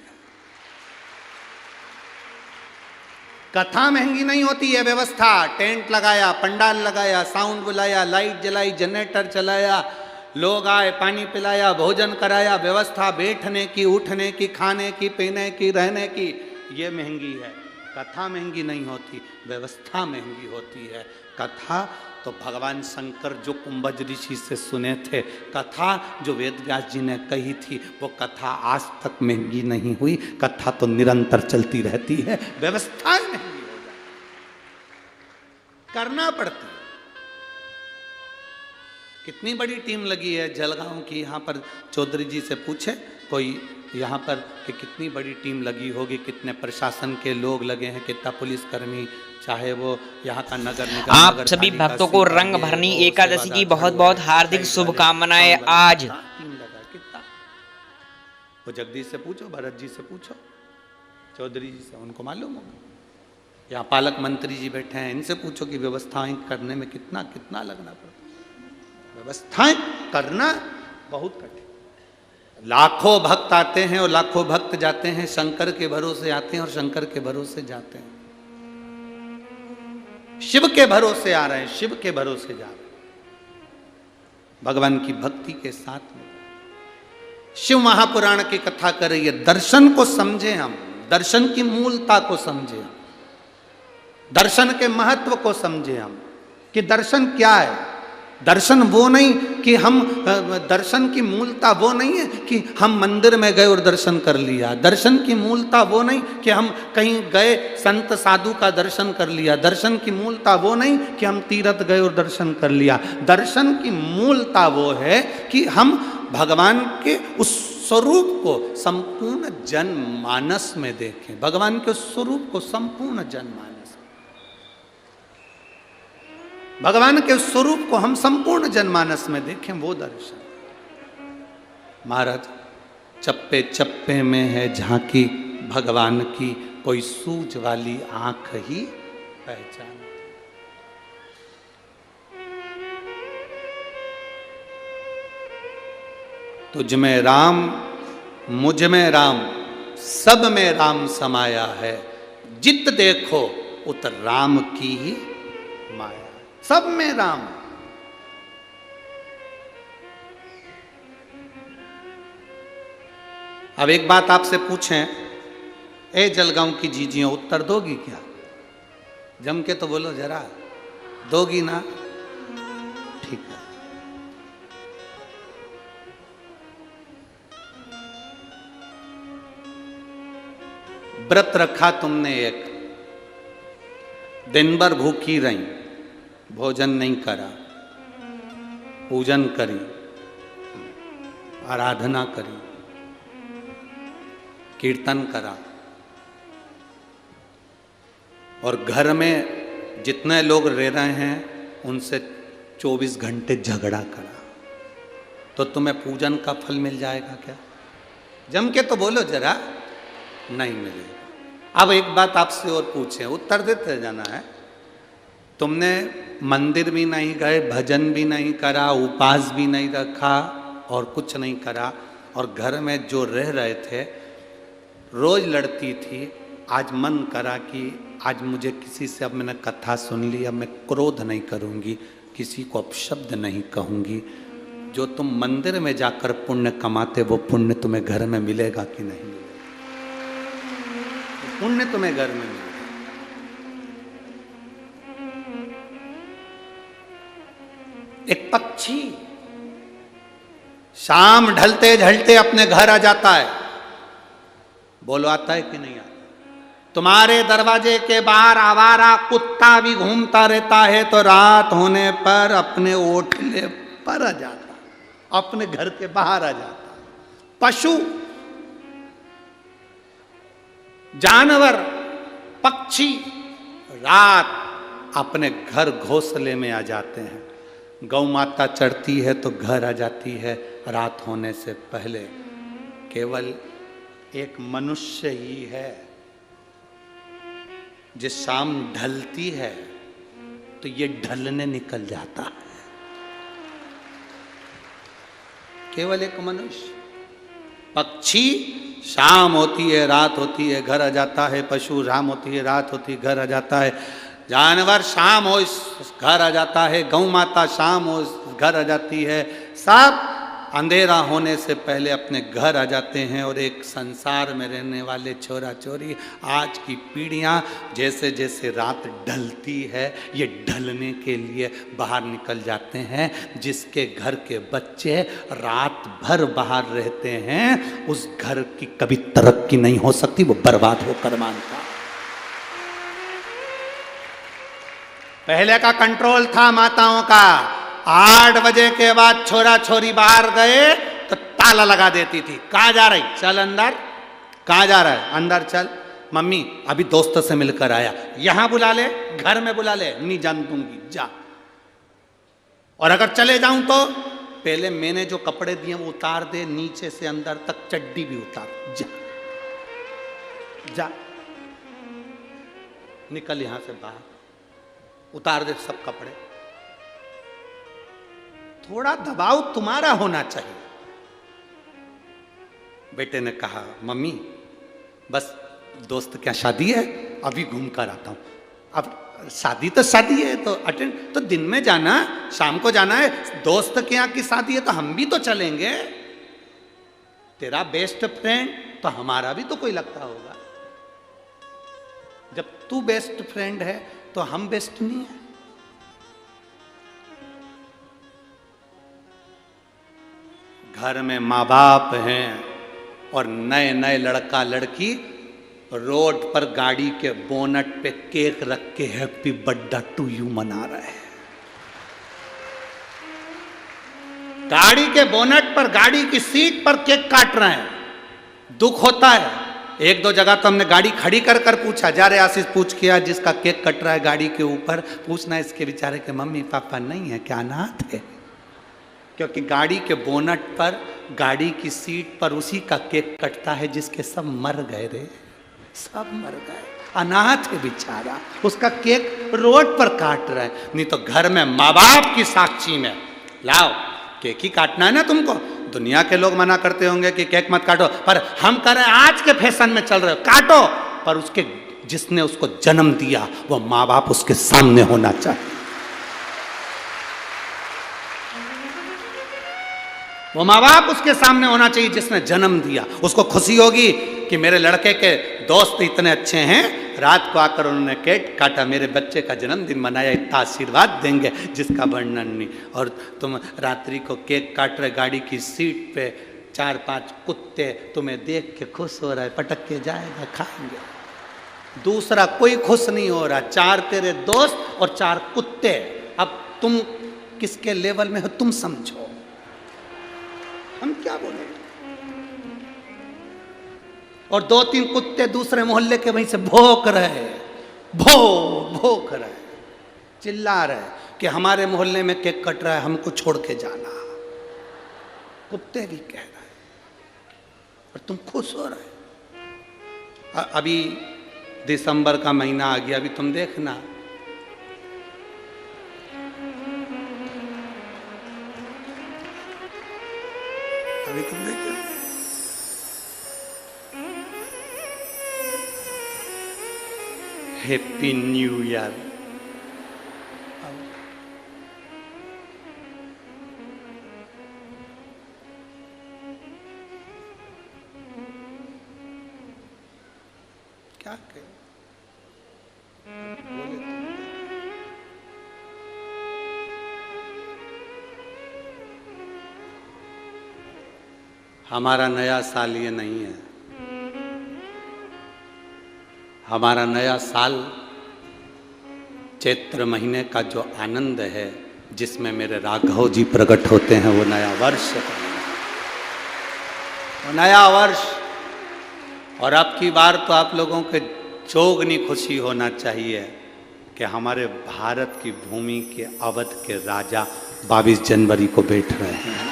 कथा महंगी नहीं होती है व्यवस्था। टेंट लगाया, पंडाल लगाया, साउंड बुलाया, लाइट जलाई, जनरेटर चलाया, लोग आए, पानी पिलाया, भोजन कराया, व्यवस्था बैठने की, उठने की, खाने की, पीने की, रहने की, ये महंगी है। कथा महंगी नहीं होती, व्यवस्था महंगी होती है। कथा तो भगवान शंकर जो कुंभज ऋषि से सुने थे, कथा जो वेद व्यास जी ने कही थी, वो कथा आज तक महंगी नहीं हुई। कथा तो निरंतर चलती रहती है, व्यवस्थाएं महंगी हो जाती, करना पड़ती है। कितनी बड़ी टीम लगी है जलगांव की। यहाँ पर चौधरी जी से पूछे कोई यहाँ पर कि कितनी बड़ी टीम लगी होगी, कितने प्रशासन के लोग लगे हैं, कितना पुलिसकर्मी, चाहे वो यहाँ का नगर निगम। आप सभी भक्तों को रंग भरनी एकादशी की बहुत बहुत हार्दिक शुभकामनाएं। आज टीम लगा कितना, वो जगदीश से पूछो, भरत जी से पूछो, चौधरी जी से, उनको मालूम होगा। यहाँ पालक मंत्री जी बैठे हैं, इनसे पूछो कि व्यवस्थाएं करने में कितना कितना लगना पड़ता। व्यवस्थाएं करना बहुत कठिन। लाखों भक्त आते हैं और लाखों भक्त जाते हैं, शंकर के भरोसे आते हैं और शंकर के भरोसे जाते हैं। शिव के भरोसे आ रहे हैं, शिव के भरोसे जा रहे हैं, भगवान की भक्ति के साथ में। शिव महापुराण की कथा कर रही है। दर्शन को समझे हम, दर्शन की मूलता को समझे हम, दर्शन के महत्व को समझे हम कि दर्शन क्या है। दर्शन वो नहीं कि हम, दर्शन की मूलता वो नहीं है कि हम मंदिर में गए और दर्शन कर लिया। दर्शन की मूलता वो नहीं कि हम कहीं गए संत साधु का दर्शन कर लिया। दर्शन की मूलता वो नहीं कि हम तीर्थ गए और दर्शन कर लिया। दर्शन की मूलता वो है कि हम भगवान के उस स्वरूप को संपूर्ण जनमानस में देखें। भगवान के उस स्वरूप को संपूर्ण जनमानस, भगवान के स्वरूप को हम संपूर्ण जनमानस में देखें, वो दर्शन। महाराज, चप्पे चप्पे में है झांकी भगवान की, कोई सूझ वाली आंख ही पहचान। तुझ में राम, मुझ में राम, सब में राम समाया है। जित देखो उत राम की ही माया। सब में राम। अब एक बात आपसे पूछें, ए जलगांव की जीजियों, उत्तर दोगी क्या? जम के तो बोलो जरा, दोगी ना? ठीक है। व्रत रखा तुमने एक, दिन भर भूखी रही, भोजन नहीं करा, पूजन करी, आराधना करी, कीर्तन करा, और घर में जितने लोग रह रहे हैं उनसे 24 घंटे झगड़ा करा, तो तुम्हें पूजन का फल मिल जाएगा क्या? जम के तो बोलो जरा, नहीं मिलेगा। अब एक बात आपसे और पूछें, उत्तर देते जाना है। तुमने मंदिर भी नहीं गए, भजन भी नहीं करा, उपवास भी नहीं रखा और कुछ नहीं करा, और घर में जो रह रहे थे, रोज लड़ती थी, आज मन करा कि आज मुझे किसी से, अब मैंने कथा सुन ली, अब मैं क्रोध नहीं करूंगी, किसी को अपशब्द नहीं कहूंगी। जो तुम मंदिर में जाकर पुण्य कमाते, वो पुण्य तुम्हें घर में मिलेगा कि नहीं मिलेगा? पुण्य तुम्हें घर में मिलेगा। एक पक्षी शाम ढलते ढलते अपने घर आ जाता है, बोलो आता है कि नहीं आता? तुम्हारे दरवाजे के बाहर आवारा कुत्ता भी घूमता रहता है, तो रात होने पर अपने ओटले पर आ जाता, अपने घर के बाहर आ जाता। पशु, जानवर, पक्षी रात अपने घर घोंसले में आ जाते हैं। गौ माता चढ़ती है तो घर आ जाती है रात होने से पहले। केवल एक मनुष्य ही है जिस शाम ढलती है तो ये ढलने निकल जाता है। केवल एक मनुष्य। पक्षी शाम होती है, रात होती है, घर आ जाता है। पशु शाम होती है, रात होती है, घर आ जाता है। जानवर शाम हो घर आ जाता है। गौ माता शाम हो घर आ जाती है। सब अंधेरा होने से पहले अपने घर आ जाते हैं। और एक संसार में रहने वाले छोरा छोरी, आज की पीढ़ियां जैसे जैसे रात ढलती है, ये ढलने के लिए बाहर निकल जाते हैं। जिसके घर के बच्चे रात भर बाहर रहते हैं, उस घर की कभी तरक्की नहीं हो सकती, वो बर्बाद होकर मानता। पहले का कंट्रोल था माताओं का, 8 बजे के बाद छोरा छोरी बाहर गए तो ताला लगा देती थी। कहाँ जा रही? चल अंदर। कहाँ जा रहा है? अंदर चल। मम्मी अभी दोस्त से मिलकर आया। यहां बुला ले, घर में बुला ले, नहीं जान दूंगी, जा। और अगर चले जाऊं तो पहले मैंने जो कपड़े दिए वो उतार दे, नीचे से अंदर तक चड्डी भी उतार, जा जा, निकल यहां से बाहर, उतार दे सब कपड़े। थोड़ा दबाव तुम्हारा होना चाहिए। बेटे ने कहा मम्मी बस दोस्त क्या शादी है, अभी घूम कर आता हूं। अब शादी तो शादी है तो अटेंड, तो दिन में जाना, शाम को जाना है। दोस्त के यहाँ की शादी है तो हम भी तो चलेंगे। तेरा बेस्ट फ्रेंड तो हमारा भी तो कोई लगता होगा। जब तू बेस्ट फ्रेंड है तो हम बेस्ट नहीं है। घर में माँ बाप हैं और नए नए लड़का लड़की रोड पर गाड़ी के बोनट पे केक रख के हैप्पी बर्थडे टू यू मना रहे हैं। गाड़ी के बोनट पर, गाड़ी की सीट पर केक काट रहे हैं। दुख होता है। 1-2 जगह तो हमने गाड़ी खड़ी कर कर पूछा, जा रे आशीष पूछ किया, जिसका केक कट रहा है गाड़ी के ऊपर, पूछना इसके बेचारे के मम्मी पापा नहीं है क्या, अनाथ है? क्योंकि गाड़ी के बोनट पर, गाड़ी की सीट पर उसी का केक कटता है जिसके सब मर गए रे, सब मर गए, अनाथ है बेचारा, उसका केक रोड पर काट रहा है। नहीं तो घर में माँ बाप की साक्षी में लाओ, केक ही काटना है ना तुमको। दुनिया के लोग मना करते होंगे कि केक मत काटो, पर हम कह रहे हैं आज के फैशन में चल रहे हो, काटो, पर उसके जिसने उसको जन्म दिया वो माँ बाप उसके सामने होना चाहिए। वो माँ बाप उसके सामने होना चाहिए जिसने जन्म दिया। उसको खुशी होगी कि मेरे लड़के के दोस्त इतने अच्छे हैं, रात को आकर उन्होंने केक काटा, मेरे बच्चे का जन्मदिन मनाया, इतना आशीर्वाद देंगे जिसका वर्णन नहीं। और तुम रात्रि को केक काट रहे, गाड़ी की सीट पे 4-5 कुत्ते तुम्हें देख के खुश हो रहा है, पटक के जाएगा, खाएंगे। दूसरा कोई खुश नहीं हो रहा, 4 तेरे दोस्त और 4 कुत्ते। अब तुम किसके लेवल में हो तुम समझो, हम क्या बोले। और 2-3 कुत्ते दूसरे मोहल्ले के वहीं से भौंक रहे, भौंक रहे, चिल्ला रहे कि हमारे मोहल्ले में केक कट रहा है, हमको छोड़ के जाना। कुत्ते भी कह रहे और तुम खुश हो रहे। अभी दिसंबर का महीना आ गया, अभी तुम देखना, अभी तुम देखो, हैप्पी न्यू ईयर। क्या कहें, बोले तुम। हमारा नया साल ये नहीं है। हमारा नया साल चैत्र महीने का जो आनंद है, जिसमें मेरे राघव जी प्रकट होते हैं, वो नया वर्ष है, वो नया वर्ष। और अब की बार तो आप लोगों के जोगनी खुशी होना चाहिए कि हमारे भारत की भूमि के अवध के राजा 22 जनवरी को बैठ रहे हैं।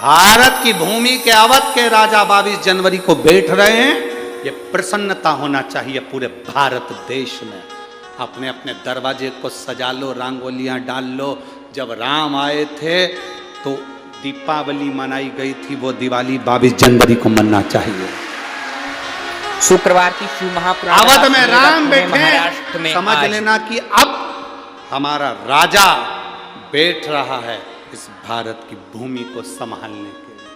भारत की भूमि के अवध के राजा 22 जनवरी को बैठ रहे हैं। ये प्रसन्नता होना चाहिए पूरे भारत देश में। अपने अपने दरवाजे को सजा लो, रंगोलियां डाल लो। जब राम आए थे तो दीपावली मनाई गई थी, वो दिवाली 22 जनवरी को मनना चाहिए। शुक्रवार की शिव महापुराण अवध में राम बैठे, महाराष्ट्र में समझ लेना कि अब हमारा राजा बैठ रहा है इस भारत की भूमि को संभालने के लिए।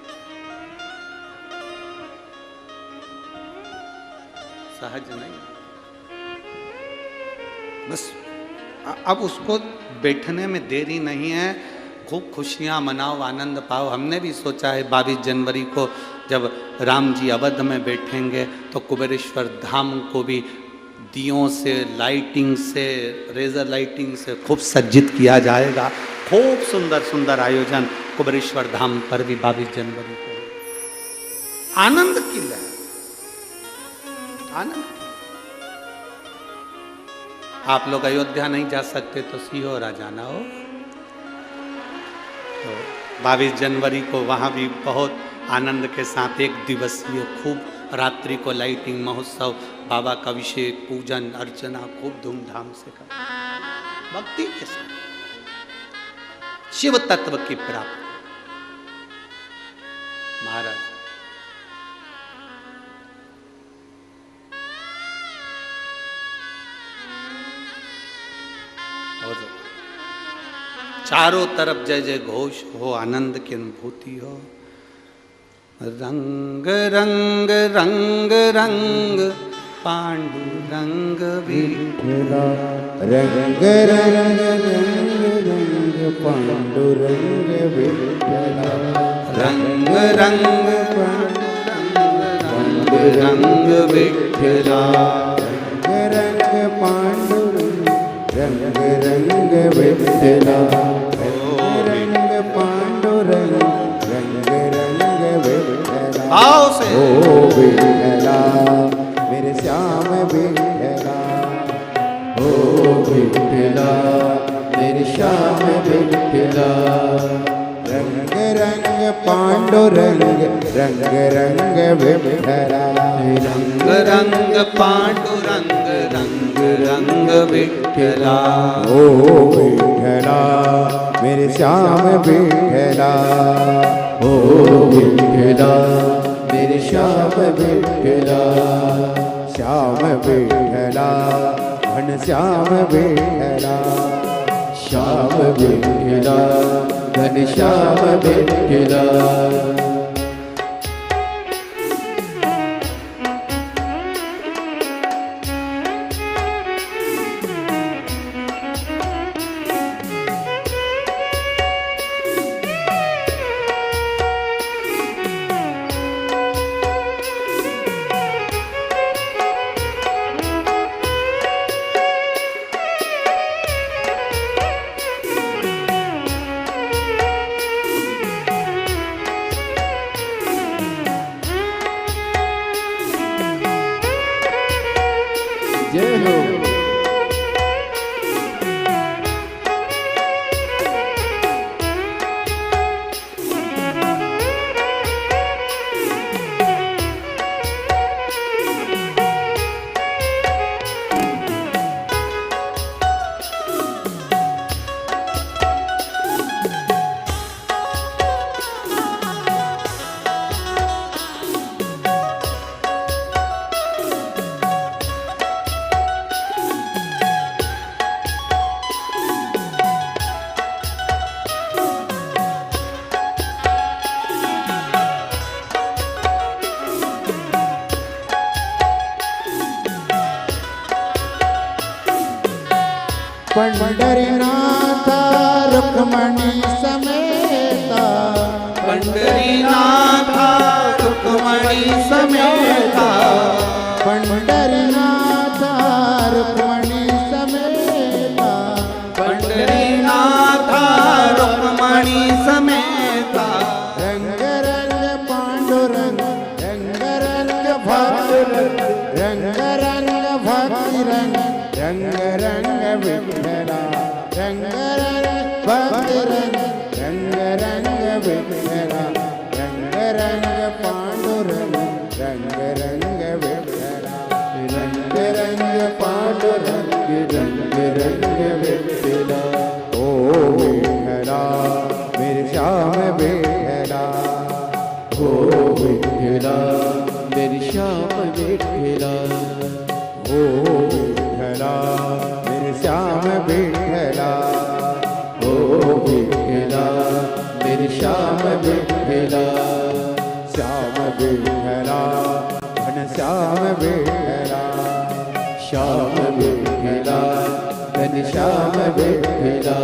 सहज नहीं, बस अब उसको बैठने में देरी नहीं है। खूब खुशियां मनाओ, आनंद पाओ। हमने भी सोचा है 22 जनवरी को जब राम जी अवध में बैठेंगे तो कुबेरेश्वर धाम को भी दियों से, लाइटिंग से, रेजर लाइटिंग से खूब सज्जित किया जाएगा। खूब सुंदर सुंदर आयोजन कुबेरेश्वर धाम पर भी 22 जनवरी को। आनंद की लहर, आनंद। आप लोग अयोध्या नहीं जा सकते तो सीहोर आ जाना हो। तो 22 जनवरी को वहाँ भी बहुत आनंद के साथ एक दिवसीय खूब रात्रि को लाइटिंग महोत्सव, बाबा का अभिषेक, पूजन अर्चना खूब धूमधाम से कर, भक्ति के साथ शिव तत्व की प्राप्ति। महाराज और चारों तरफ जय जय घोष हो, आनंद की अनुभूति हो। रंग रंग रंग रंग पांडुरंग विठला, रंग रंग रंग रंग पांडुरंग विठला, रंग रंग पांडुरंग विठला, रंग रंग पांडुरंग, रंग रंग विठला, रंग पांडुरंग, रंग रंग विठला। आओ से ओ विठला मेरे श्याम विठला, ओ विठला मेरे श्याम विठला, रंग रंग पांडुरंग, रंग रंग विठला, रंग रंग पांडुरंग, रंग रंग विठला। ओ विठला मेरे श्याम विठला, ओ विठला मेरे श्याम विठला, श्याम विठला घन श्याम विठला, श्याम विठला घन श्याम विठला। जय हो। पंढरीनाथ रुक्मणी समेता, पंढरीनाथ रुक्मणी समेता, पंढरीनाथ रुक्मणी समेता, पंढरीनाथ रुक्मणी समेता, रंग रंग पांडुरंग, रंग रंग भक्ति रंग, रंग भक्ति रंग, रंग रंग विठला, रंग रंग भक्ति रंग, रंग रंग विठला, रंग रंग पांडुरंग, रंग रंग विठला, रंग रंग पांडुरंग, रंग रंग विठला। ओ विठला मेरे श्याम विठला, ओ विठला मेरे श्याम विठला, ओ विठला मेरे श्याम विठला, ओ विठला मेरे श्याम विठला, श्याम विठला घन श्याम विठला, श्याम विठला घन श्याम विठला।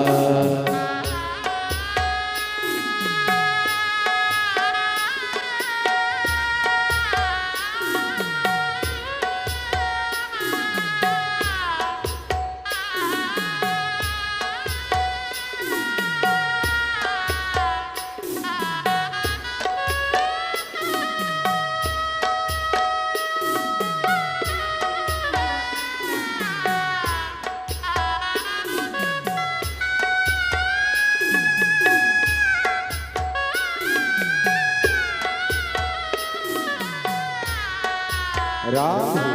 राधे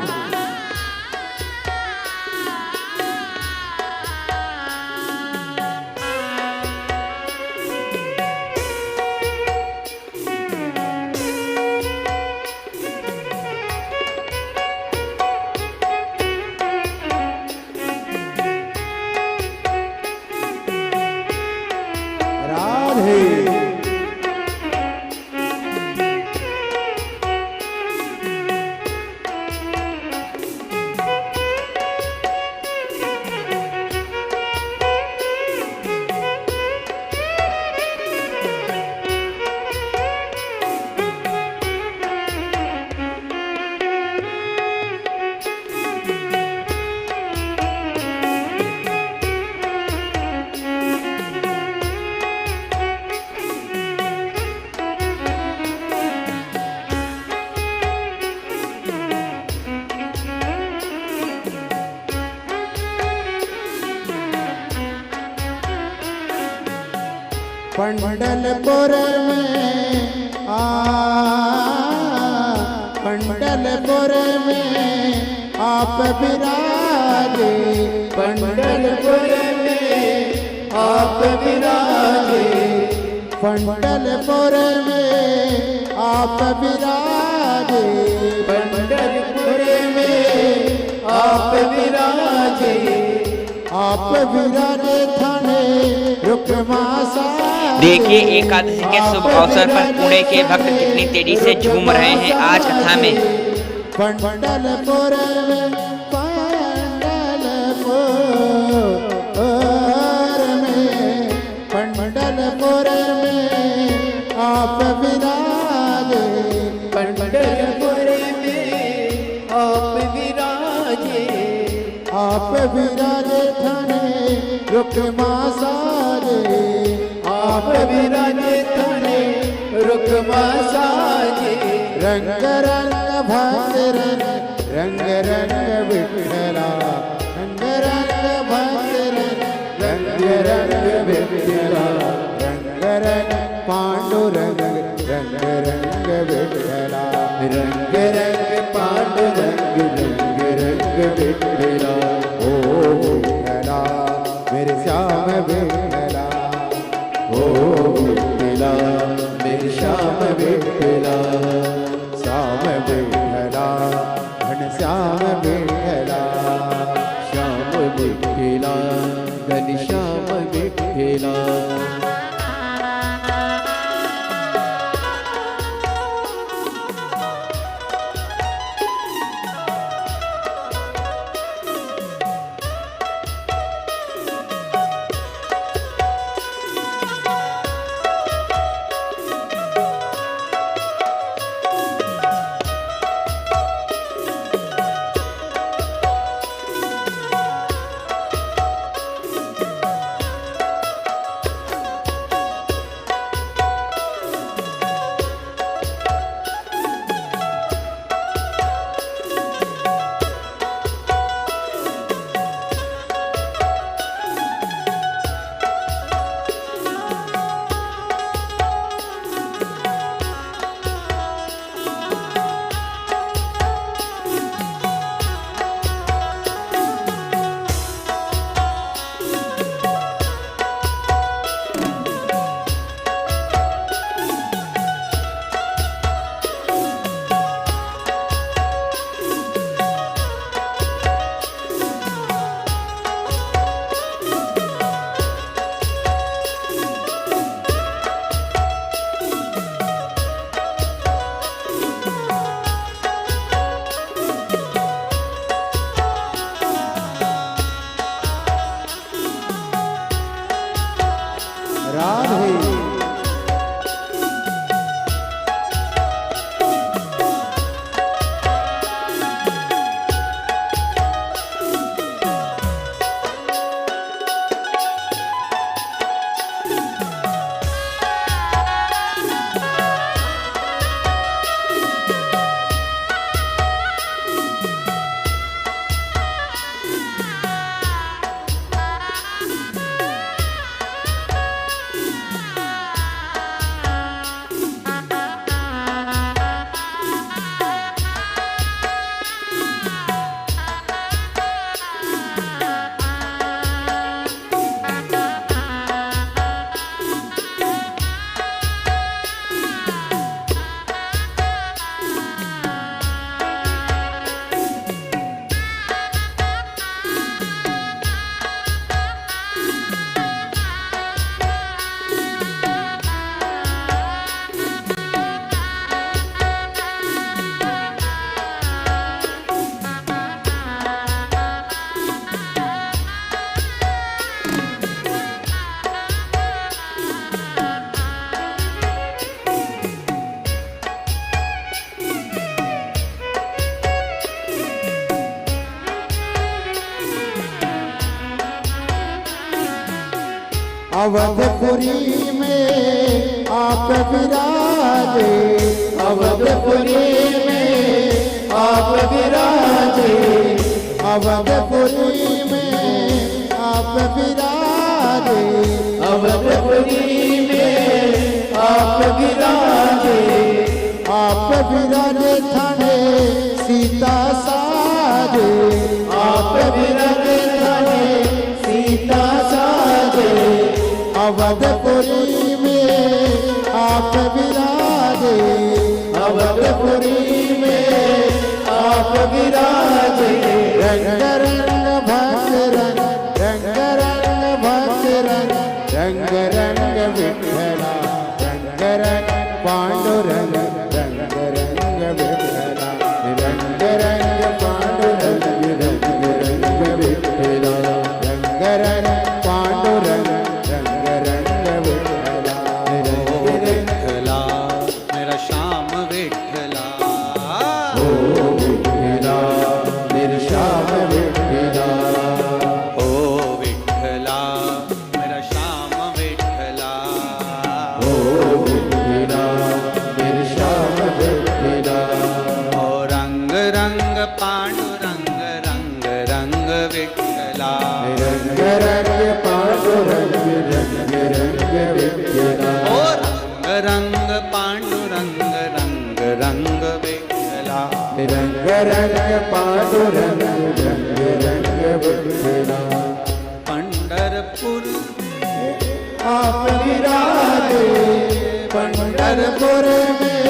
पंडलपुर में पंडलपुर में आप विराजे, पंडलपुर में आप विराजे, पंडलपुर में आप विराजे, पंडलपुर में आप विराजे, आप विराजे थाने रुकमासा। देखिए एकादशी के शुभ अवसर पर पुणे के भक्त कितनी तेजी से झूम रहे हैं आज कथा में। पंडलपुर में पंडलपुर में आप विराजे, पंडलपुर में आप विराजे, आप विराजे थाने रुकमा साजे, आप विराजे थाने रुकमा साजे। रंग रंग भक्त रंग, रंग रंग विठला, रंग रंग भक्त रंग, रंग रंग विठला, रंग रंग पांडुरंग, रंग रंग विठला, रंग रंग पांडुरंग, रंग रंग विठला। ओ विठला मेरे श्याम विठला, ओ विठला मेरे श्याम विठला, श्याम विठला घन श्याम विठला, श्याम विठला घन श्याम विठला। अवधपुरी में आप विराजे, अवधपुरी में आप विराजे, अवधपुरी में आप विराजे, अवधपुरी में आप विराजे, आप विराजे थाने सीता साजे, आप विराजे थाने सीता साजे, अवधपुरी में आप विराजे, अवधपुरी में आप विराजे, रंग रंग भक्त रंग, रंग रंग भक्त रंग, रंग रंग विठ्ठला, रंग रंग पांडुरंग, रंग रंग विठ्ठला, रंग रंग पांडुरंग, रंग रंग विठ्ठला, रंग रंग पांडुरंग, रंग रंग विठ्ठला, ओ विठ्ठला मेरा श्याम विठ्ठला, ओ विठ्ठला मेरे श्याम विठ्ठला, ओ विठ्ठला मेरा श्याम विठ्ठला, ओ विठ्ठला मेरे श्याम विठ्ठला, ओ रंग रंग पांडुरंग, रंग रंग विठ्ठला, रंग रंग पांडुरंग, रंग रंग विठ्ठला, ओ रंग रंग पांडुरंग, रंग रंग विठ्ठला, रंग रंग पांडुरंग, रंग रंग विठ्ठला, पंढरपुर आप विराजे, पंढरपुर में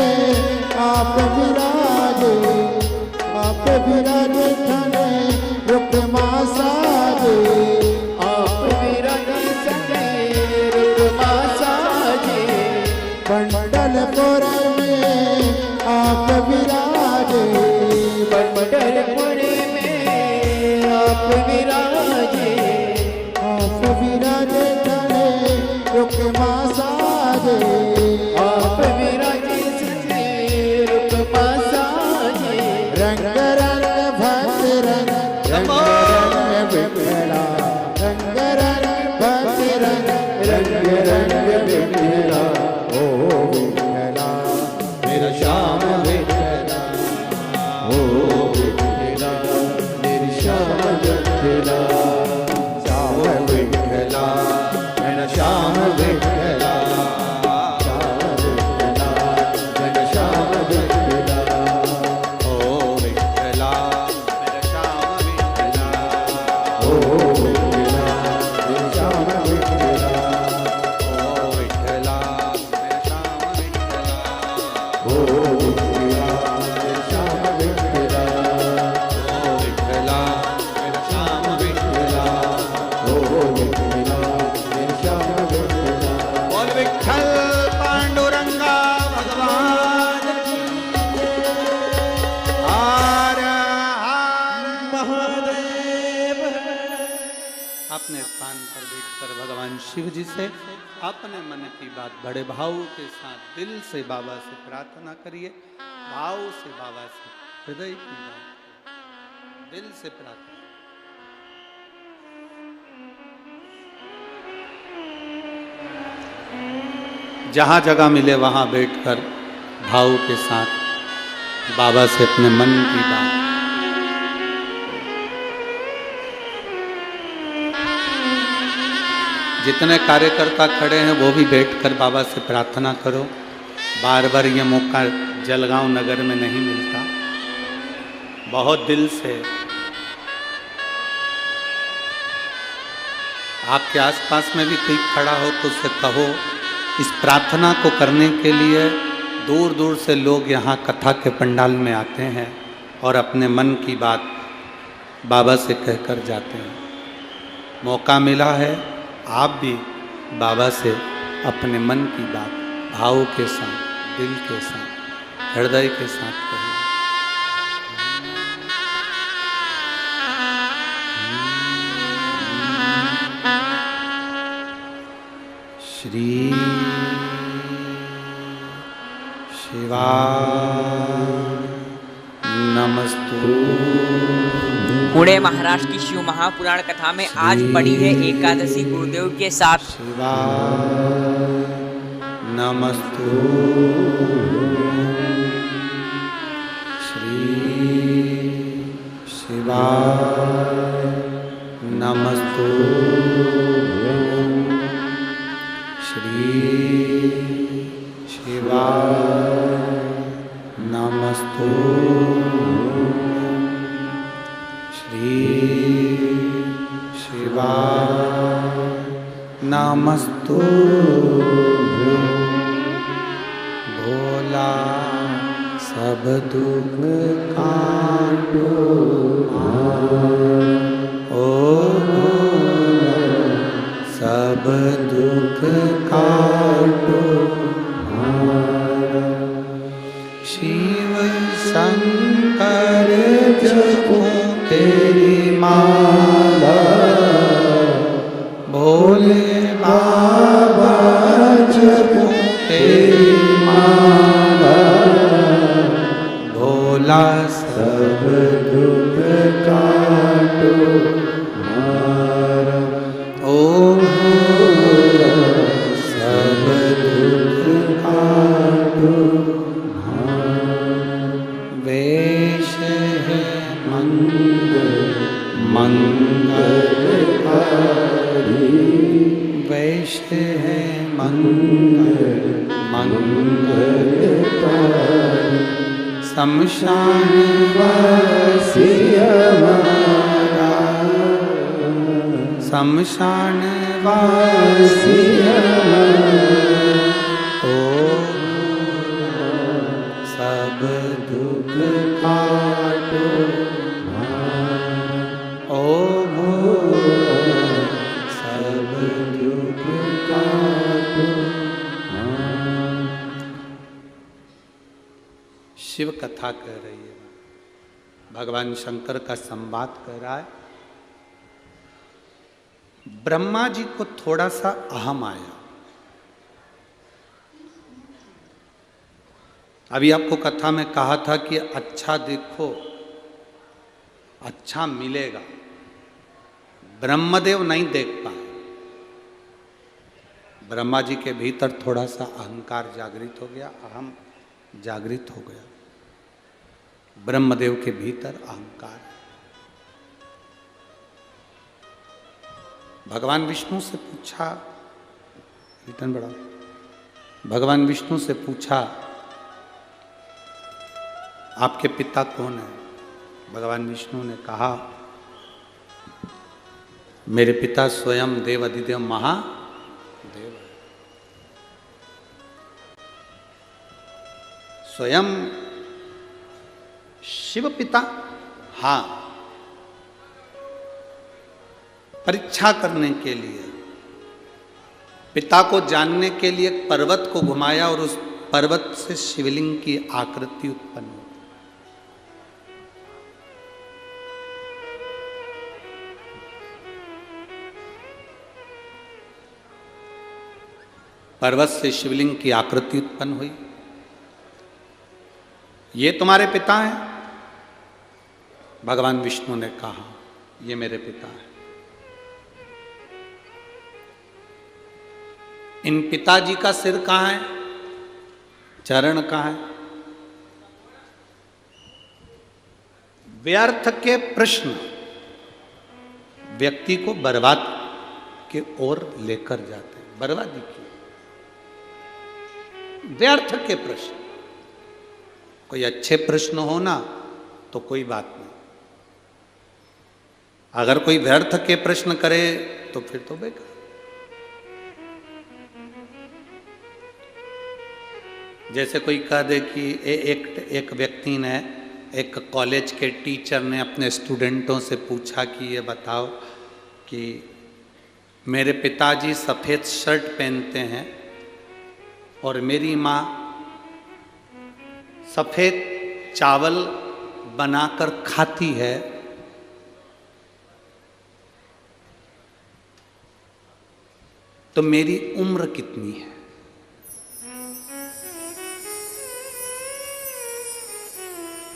आप विराजे, आप विराजे थाने रुक्मा साजे, आप विराजे थाने रुक्मा साजे, पंढरपुर में आप विराजे, पंढरपुर में आप विराजे, आप विराजे थाने रुक्मा साजे, आप विराजे थाने रुक्मा साजे, रंग रंग भक्त रंग, रंग रंग विठ्ठला, रंग रंग भक्त रंग, रंग रंग विठ्ठला, ओ विठ्ठला मेरा श्याम विठ्ठला, ओ विठ्ठला मेरी श्याम विठ्ठला, श्याम विठ्ठला मेरा श्याम विठ्ठला, श्याम विठ्ठला मेरा श्याम विठ्ठला, ओ विठ्ठला मेरा श्याम विठ्ठला, ओ विठ्ठला मेरी श्याम विठ्ठला, ओ विठ्ठला मेरा श्याम विठ्ठला, ओ विठ्ठला मेरी श्याम विठ्ठला, ओ विठ्ठला मेरा श्याम विठ्ठला, ओ विठ्ठला मेरी श्याम विठ्ठला, बोल विठ्ठल पांडुरंगा भगवान की हर हर महादेव। अपने स्थान पर बैठकर भगवान शिव जी से अपने मन की बात बड़े भाव के साथ दिल से बाबा से प्रार्थना करिए, भाव से बाबा से हृदय की बात दिल से प्रार्थना। जहाँ जगह मिले वहाँ बैठकर भाव के साथ बाबा से अपने मन की बात। जितने कार्यकर्ता खड़े हैं वो भी बैठकर बाबा से प्रार्थना करो। बार बार ये मौका जलगांव नगर में नहीं मिलता। बहुत दिल से आपके आसपास में भी कोई खड़ा हो तो उसे कहो। इस प्रार्थना को करने के लिए दूर दूर से लोग यहाँ कथा के पंडाल में आते हैं और अपने मन की बात बाबा से कहकर जाते हैं। मौका मिला है, आप भी बाबा से अपने मन की बात भाव के साथ, दिल के साथ, हृदय के साथ कहें। श्री शिवाय नमस्तु। पुणे महाराष्ट्र की शिव महापुराण कथा में आज पड़ी है एकादशी गुरुदेव के साथ। शिवाय नमस्तु। श्री शिवाय नमस्तु। श्री शिवाय नमस्तु। श्री शिवाय नमस्तु। भोला सब दुख काटो ओ भोला सब दुख काटो। शिव शंकर जपो तेरी माला, भोले बाबा जपो तेरी माला, भोला सब दुख काटो हमारा। ओ भोला सब दुख काटो हमारा। वेश है मंगलकारी, वैश्य है मंगलकारी। शमशान वासी हमारा, शमशान वासी ओ सब दुख काटो ओ सब दुख काटो। शिव कथा कह रही है, भगवान शंकर का संवाद कह रहा है। ब्रह्मा जी को थोड़ा सा अहम आया। अभी आपको कथा में कहा था कि अच्छा देखो अच्छा मिलेगा। ब्रह्मदेव नहीं देख पाए। ब्रह्मा जी के भीतर थोड़ा सा अहंकार जागृत हो गया, अहम जागृत हो गया। ब्रह्मदेव के भीतर अहंकार। भगवान विष्णु से पूछा, रिटर्न बढ़ा। भगवान विष्णु से पूछा आपके पिता कौन है? भगवान विष्णु ने कहा मेरे पिता स्वयं देव अधिदेव महादेव है। स्वयं शिव पिता? हाँ। परीक्षा करने के लिए, पिता को जानने के लिए एक पर्वत को घुमाया और उस पर्वत से शिवलिंग की आकृति उत्पन्न हुई। पर्वत से शिवलिंग की आकृति उत्पन्न हुई। ये तुम्हारे पिता हैं? भगवान विष्णु ने कहा ये मेरे पिता हैं। इन पिताजी का सिर कहाँ है? चरण कहाँ है? व्यर्थ के प्रश्न व्यक्ति को बर्बाद के ओर लेकर जाते हैं। बर्बादी की व्यर्थ के प्रश्न। कोई अच्छे प्रश्न हो ना तो कोई बात नहीं। अगर कोई व्यर्थ के प्रश्न करे तो फिर तो बेकार। जैसे कोई कह दे कि एक व्यक्ति ने, एक कॉलेज के टीचर ने अपने स्टूडेंटों से पूछा कि ये बताओ कि मेरे पिताजी सफ़ेद शर्ट पहनते हैं और मेरी माँ सफ़ेद चावल बनाकर खाती है, तो मेरी उम्र कितनी है?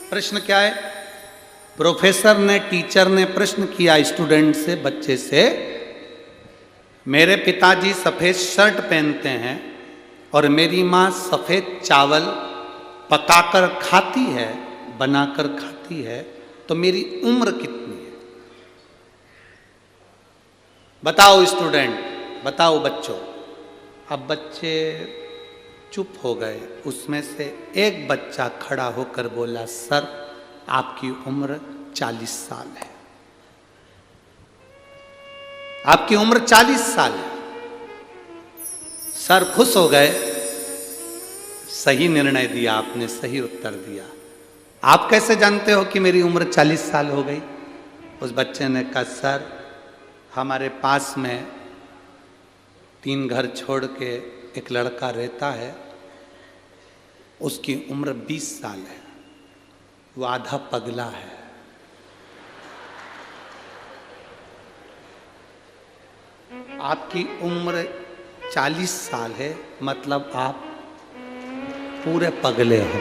प्रश्न क्या है? प्रोफेसर ने, टीचर ने प्रश्न किया स्टूडेंट से, बच्चे से, मेरे पिताजी सफेद शर्ट पहनते हैं और मेरी माँ सफेद चावल पकाकर खाती है, बनाकर खाती है, तो मेरी उम्र कितनी है? बताओ स्टूडेंट, बताओ बच्चों। अब बच्चे चुप हो गए। उसमें से एक बच्चा खड़ा होकर बोला, सर आपकी उम्र 40 साल है। आपकी उम्र 40 साल है। सर खुश हो गए, सही निर्णय दिया आपने, सही उत्तर दिया। आप कैसे जानते हो कि मेरी उम्र 40 साल हो गई? उस बच्चे ने कहा, सर हमारे पास में 3 घर छोड़ के एक लड़का रहता है, उसकी उम्र 20 साल है, वो आधा पगला है। आपकी उम्र 40 साल है, मतलब आप पूरे पगले हो।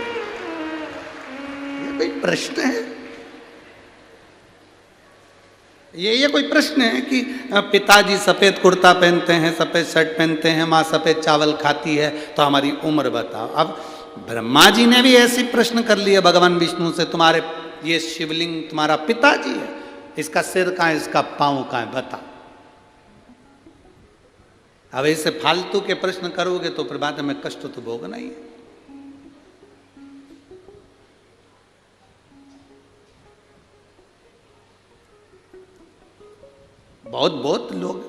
ये कोई प्रश्न है? ये कोई प्रश्न है कि पिताजी सफेद कुर्ता पहनते हैं, सफेद शर्ट पहनते हैं, माँ सफेद चावल खाती है, तो हमारी उम्र बताओ। अब ब्रह्मा जी ने भी ऐसे प्रश्न कर लिए भगवान विष्णु से, तुम्हारे ये शिवलिंग तुम्हारा पिताजी है, इसका सिर कहाँ है, इसका पांव कहाँ है, बता। अब ऐसे फालतू के प्रश्न करोगे तो फिर बाद में कष्ट तो भोगना ही है। बहुत लोग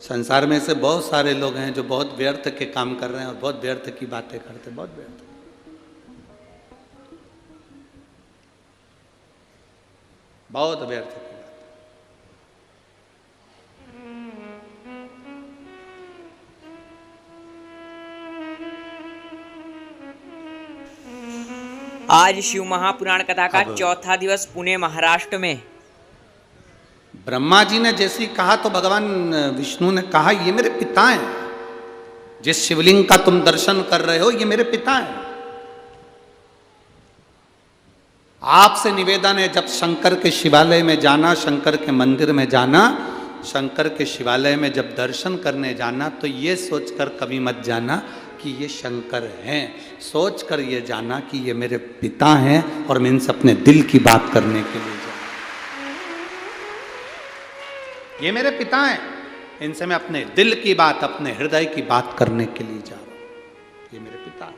संसार में से बहुत सारे लोग हैं जो बहुत व्यर्थ के काम कर रहे हैं और बहुत व्यर्थ की बातें करते हैं, बहुत व्यर्थ, बहुत व्यर्थ की बात। आज शिव महापुराण कथा का चौथा दिवस पुणे महाराष्ट्र में। ब्रह्मा जी ने जैसे ही कहा तो भगवान विष्णु ने कहा, ये मेरे पिता हैं, जिस शिवलिंग का तुम दर्शन कर रहे हो ये मेरे पिता हैं। आपसे निवेदन है, जब शंकर के शिवालय में जाना, शंकर के मंदिर में जाना, शंकर के शिवालय में जब दर्शन करने जाना, तो ये सोचकर कभी मत जाना कि ये शंकर हैं, सोचकर ये जाना कि ये मेरे पिता हैं और मैं इनसे अपने दिल की बात करने के लिए जा, ये मेरे पिता हैं, इनसे मैं अपने दिल की बात, अपने हृदय की बात करने के लिए जा रहा हूं, ये मेरे पिता हैं।